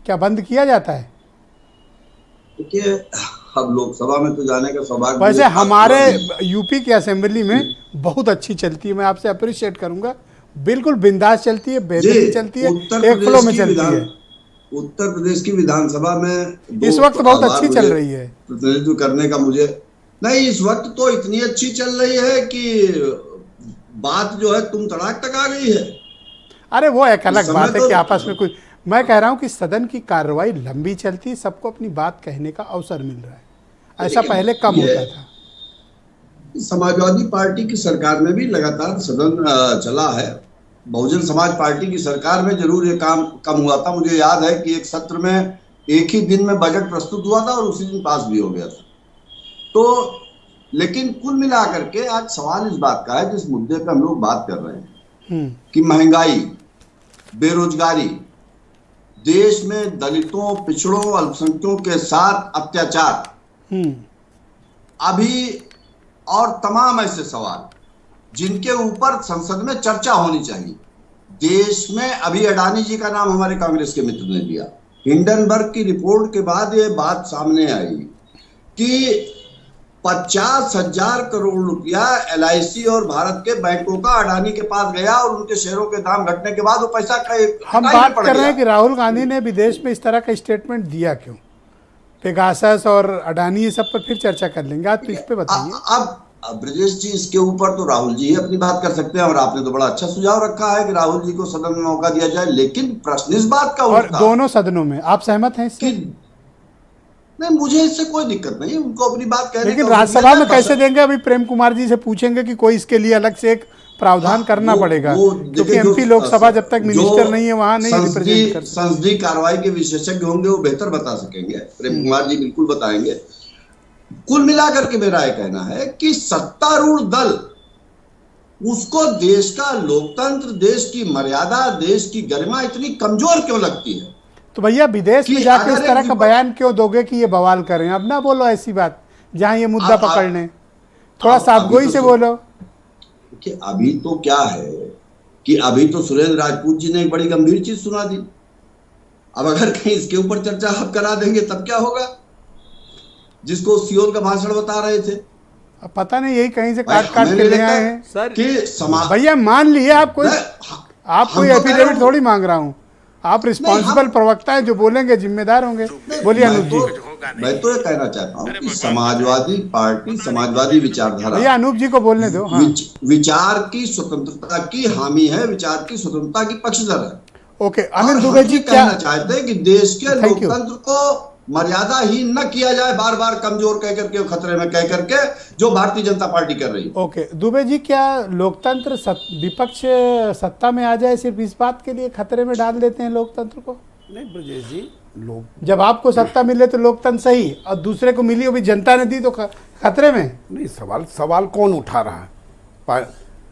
क्या बंद किया जाता है? देखिए, अब लोकसभा में तो जाने का सौभाग्य, वैसे हमारे यूपी की असेंबली में बहुत अच्छी चलती है, मैं आपसे अप्रिशिएट करूंगा। बिल्कुल बिंदास चलती है, बेहतरीन चलती है, एक फ्लो में चलती है। उत्तर प्रदेश की विधानसभा में इस वक्त बहुत अच्छी चल रही है। प्रतिनिधित्व करने का मुझे नहीं, इस वक्त तो इतनी अच्छी चल रही है कि बात जो है तुम तड़ाक तक आ गई है। अरे वो एक अलग बात है कि आपस में कुछ, मैं कह रहा हूं कि सदन की कार्रवाई लंबी चलती है, सबको अपनी बात कहने का अवसर मिल रहा है। ऐसा पहले कम होता था। समाजवादी पार्टी की सरकार में भी लगातार सदन चला है। बहुजन समाज पार्टी की सरकार में जरूर ये काम कम हुआ था। मुझे याद है कि एक सत्र में एक ही दिन में बजट प्रस्तुत हुआ था और उसी दिन पास भी हो गया था। तो लेकिन कुल मिलाकर के आज सवाल इस बात का है, जिस मुद्दे पे हम लोग बात कर रहे हैं कि महंगाई, बेरोजगारी, देश में दलितों, पिछड़ों, अल्पसंख्यकों के साथ अत्याचार, अभी और तमाम ऐसे सवाल जिनके ऊपर संसद में चर्चा होनी चाहिए। देश में अभी अडानी जी का नाम हमारे कांग्रेस के मित्र ने लिया। हिंडनबर्ग की रिपोर्ट के बाद ये बात सामने आई कि 50,000 करोड़ रुपया LIC और भारत के बैंकों का अडानी के पास गया और उनके शेयरों के दाम घटने के बाद वो पैसा हम बात कर रहे हैं कि राहुल गांधी ने विदेश में इस तरह का स्टेटमेंट दिया क्यों? पेगासस और अडानी ये सब पर फिर चर्चा कर लेंगे। आज तो इस पे बताइए। अब ब्रजेश जी, इसके ऊपर तो राहुल जी ही अपनी बात कर सकते हैं, और आपने तो बड़ा अच्छा सुझाव रखा है कि राहुल जी को सदन में मौका दिया जाए, लेकिन प्रश्न इस बात का और उठता दोनों सदनों में आप सहमत हैं इससे? कि नहीं, मुझे इससे कोई दिक्कत नहीं, उनको अपनी बात कहने लेकिन का राज्यसभा में कैसे देंगे? अभी प्रेम कुमार जी से पूछेंगे कि कोई इसके लिए अलग से एक प्रावधान करना पड़ेगा, क्योंकि एमपी लोकसभा जब तक मिनिस्टर नहीं है वहां नहीं रिप्रेजेंट कर सकते। संसदीय कार्रवाई के विशेषज्ञ होंगे, वो बेहतर बता सकेंगे, प्रेम कुमार जी बिल्कुल बताएंगे। कुल मिलाकर के मेरा यह कहना है कि सत्तारूढ़ दल, उसको देश का लोकतंत्र, देश की मर्यादा, देश की गरिमा इतनी कमजोर क्यों लगती है? तो भैया विदेश में जाके इस तरह का बयान क्यों दोगे कि ये बवाल कर रहे हैं? अब ना बोलो ऐसी बात जहां ये मुद्दा पकड़ लें, थोड़ा साफगोई से बोलो। कि अभी तो क्या है कि अभी तो सुरेंद्र राजपूत जी ने एक बड़ी गंभीर चीज सुना दी। अब अगर कहीं इसके ऊपर चर्चा आप करा देंगे तब क्या होगा, जिसको सियोल का भाषण बता रहे थे? अब पता नहीं यही कहीं से काट के ले आए हैं सर कि भैया। मान लिए आप कोई एफिडेविट थोड़ी मांग रहा हूं, आप रिस्पॉन्सिबल प्रवक्ता है, जो बोलेंगे जिम्मेदार होंगे। बोलिए अनूप जी। मैं तो ये कहना चाहता हूँ कि समाजवादी पार्टी, समाजवादी विचारधारा, भैया अनूप जी को बोलने दो। हाँ। विचार की स्वतंत्रता की हामी है, विचार की स्वतंत्रता की पक्षधर है। ओके, अनिल दुबे जी क्या कहना चाहते हैं कि देश के लोकतंत्र को मर्यादा ही न किया जाए, बार बार कमजोर कह करके, खतरे में कह करके, जो भारतीय जनता पार्टी कर रही है। ओके दुबे जी, क्या लोकतंत्र विपक्ष सत्ता में आ जाए सिर्फ इस बात के लिए खतरे में डाल देते हैं लोकतंत्र को? नहीं ब्रजेश जी, लोग जब आपको सत्ता मिले तो लोकतंत्र सही, और दूसरे को मिली, वो भी जनता ने दी, तो खतरे में नहीं। सवाल कौन उठा रहा है?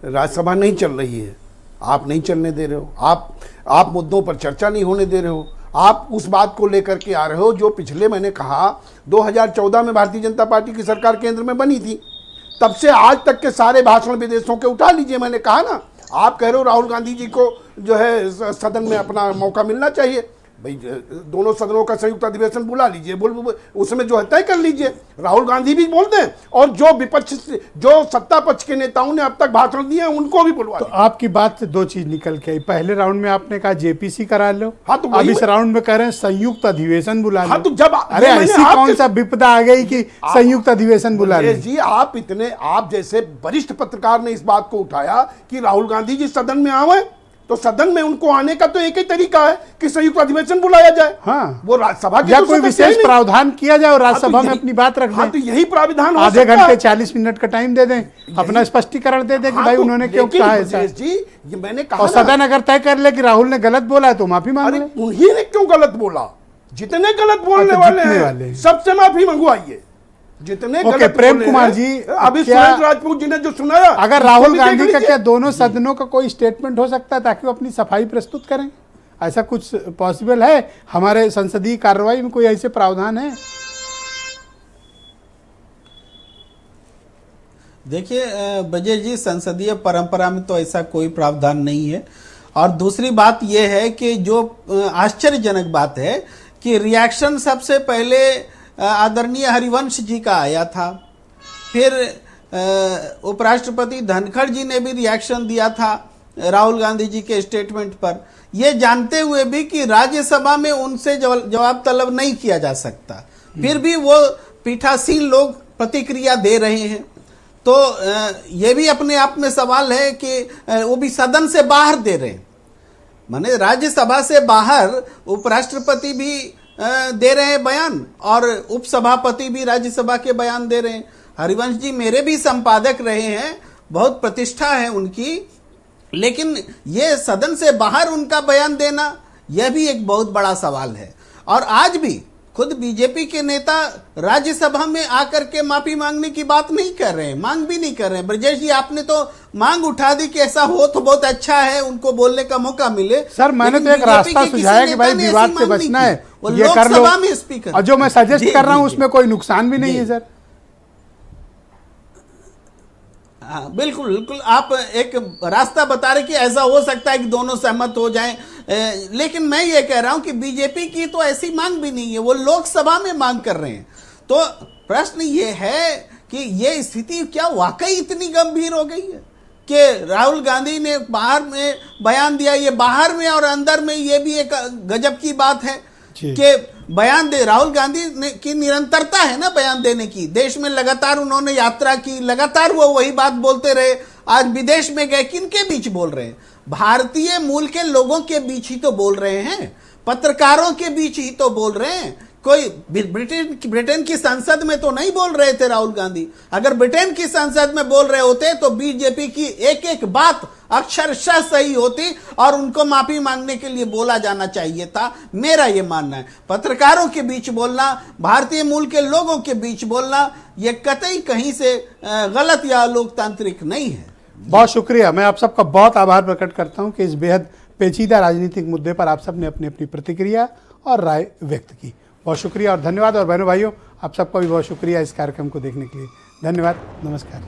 राज्यसभा नहीं चल रही है, आप नहीं चलने दे रहे हो, आप मुद्दों पर चर्चा नहीं होने दे रहे हो, आप उस बात को लेकर के आ रहे हो जो पिछले मैंने कहा 2014 में भारतीय जनता पार्टी की सरकार केंद्र में बनी थी, तब से आज तक के सारे भाषण विदेशों के उठा लीजिए। मैंने कहा ना, आप कह रहे हो राहुल गांधी जी को जो है सदन में अपना मौका मिलना चाहिए, भाई दोनों सदनों का संयुक्त अधिवेशन बुला लीजिए, उसमें जो है तय कर लीजिए। राहुल गांधी भी बोलते हैं, और जो विपक्ष, जो सत्ता पक्ष के नेताओं ने अब तक भाषण दिए उनको भी बुलवा। तो आपकी बात से दो चीज निकल के आई। पहले राउंड में आपने कहा जेपीसी करा लो, हाँ, तो अब इस राउंड में कह रहे हैं संयुक्त अधिवेशन बुला लो। हाँ, तो जब अरे ऐसी कौन सा विपदा आ गई कि संयुक्त अधिवेशन बुला लो? जी, आप जैसे वरिष्ठ पत्रकार ने इस बात को उठाया कि राहुल गांधी जी सदन में आवे, तो सदन में उनको आने का तो एक ही तरीका है कि संयुक्त अधिवेशन बुलाया जाए। हाँ, वो राज्यसभा के या कोई विशेष प्रावधान किया जाए और राज्यसभा में अपनी बात रख दें। हाँ, तो यही प्रावधान आधे घंटे 40 मिनट का टाइम दे दें, अपना स्पष्टीकरण दे दें कि भाई उन्होंने क्यों कहा है जी, ये मैंने कहा। और सदन अगर तय कर ले कि राहुल ने गलत बोला है तो माफी मांग ले। उन्हीं ने क्यों गलत बोला? जितने गलत बोलने वाले हैं सबसे माफी मंगवाइए, जितने ओके, प्रेम कुमार जी, अभी सुरेंद्र राजपूत जी ने जो सुनाया, अगर राहुल गांधी का क्या दोनों सदनों का कोई स्टेटमेंट हो सकता है ताकि वो अपनी सफाई प्रस्तुत करें? ऐसा कुछ पॉसिबल है? हमारे संसदीय कार्रवाई में कोई ऐसे प्रावधान है? देखिए ब्रजेश जी, संसदीय परंपरा में तो ऐसा कोई प्रावधान नहीं है। और दूसरी बात यह है कि जो आश्चर्यजनक बात है कि रिएक्शन सबसे पहले आदरणीय हरिवंश जी का आया था, फिर उपराष्ट्रपति धनखड़ जी ने भी रिएक्शन दिया था राहुल गांधी जी के स्टेटमेंट पर, ये जानते हुए भी कि राज्यसभा में उनसे जवाब तलब नहीं किया जा सकता, फिर भी वो पीठासीन लोग प्रतिक्रिया दे रहे हैं। तो ये भी अपने आप में सवाल है कि वो भी सदन से बाहर दे रहे हैं, माने राज्यसभा से बाहर उपराष्ट्रपति भी दे रहे हैं बयान, और उपसभापति भी राज्यसभा के बयान दे रहे हैं। हरिवंश जी मेरे भी संपादक रहे हैं, बहुत प्रतिष्ठा है उनकी, लेकिन ये सदन से बाहर उनका बयान देना यह भी एक बहुत बड़ा सवाल है। और आज भी खुद बीजेपी के नेता राज्यसभा में आकर के माफी मांगने की बात नहीं कर रहे हैं, मांग भी नहीं कर रहे हैं। ब्रजेश जी, आपने तो मांग उठा दी कि ऐसा हो तो बहुत अच्छा है, उनको बोलने का मौका मिले। सर, मैंने तो एक रास्ता सुझाया कि भाई विवाद से बचना है, ये कर लो, और जो मैं सजेस्ट कर रहा हूं उसमें कोई नुकसान भी नहीं है सर। हाँ, बिल्कुल बिल्कुल, आप एक रास्ता बता रहे कि ऐसा हो सकता है कि दोनों सहमत हो जाएं, लेकिन मैं ये कह रहा हूं कि बीजेपी की तो ऐसी मांग भी नहीं है, वो लोकसभा में मांग कर रहे हैं। तो प्रश्न ये है कि ये स्थिति क्या वाकई इतनी गंभीर हो गई है कि राहुल गांधी ने बाहर में बयान दिया, ये बाहर में और अंदर में, ये भी एक गजब की बात है। कि बयान दे, राहुल गांधी की निरंतरता है ना बयान देने की। देश में लगातार उन्होंने यात्रा की, लगातार वो वही बात बोलते रहे। आज विदेश में गए, किनके बीच बोल रहे हैं? भारतीय मूल के लोगों के बीच ही तो बोल रहे हैं, पत्रकारों के बीच ही तो बोल रहे हैं। कोई ब्रिटेन की संसद में तो नहीं बोल रहे थे राहुल गांधी। अगर ब्रिटेन की संसद में बोल रहे होते तो बीजेपी की एक एक बात अक्षरशः सही होती और उनको माफी मांगने के लिए बोला जाना चाहिए था, मेरा यह मानना है। पत्रकारों के बीच बोलना, भारतीय मूल के लोगों के बीच बोलना, यह कतई कहीं से गलत या लोकतांत्रिक नहीं है। बहुत शुक्रिया। मैं आप सबका बहुत आभार प्रकट करता हूं कि इस बेहद पेचीदा राजनीतिक मुद्दे पर आप सब ने अपनी अपनी प्रतिक्रिया और राय व्यक्त की। बहुत शुक्रिया और धन्यवाद। और बहनों भाइयों, आप सबका भी बहुत शुक्रिया इस कार्यक्रम को देखने के लिए। धन्यवाद, नमस्कार।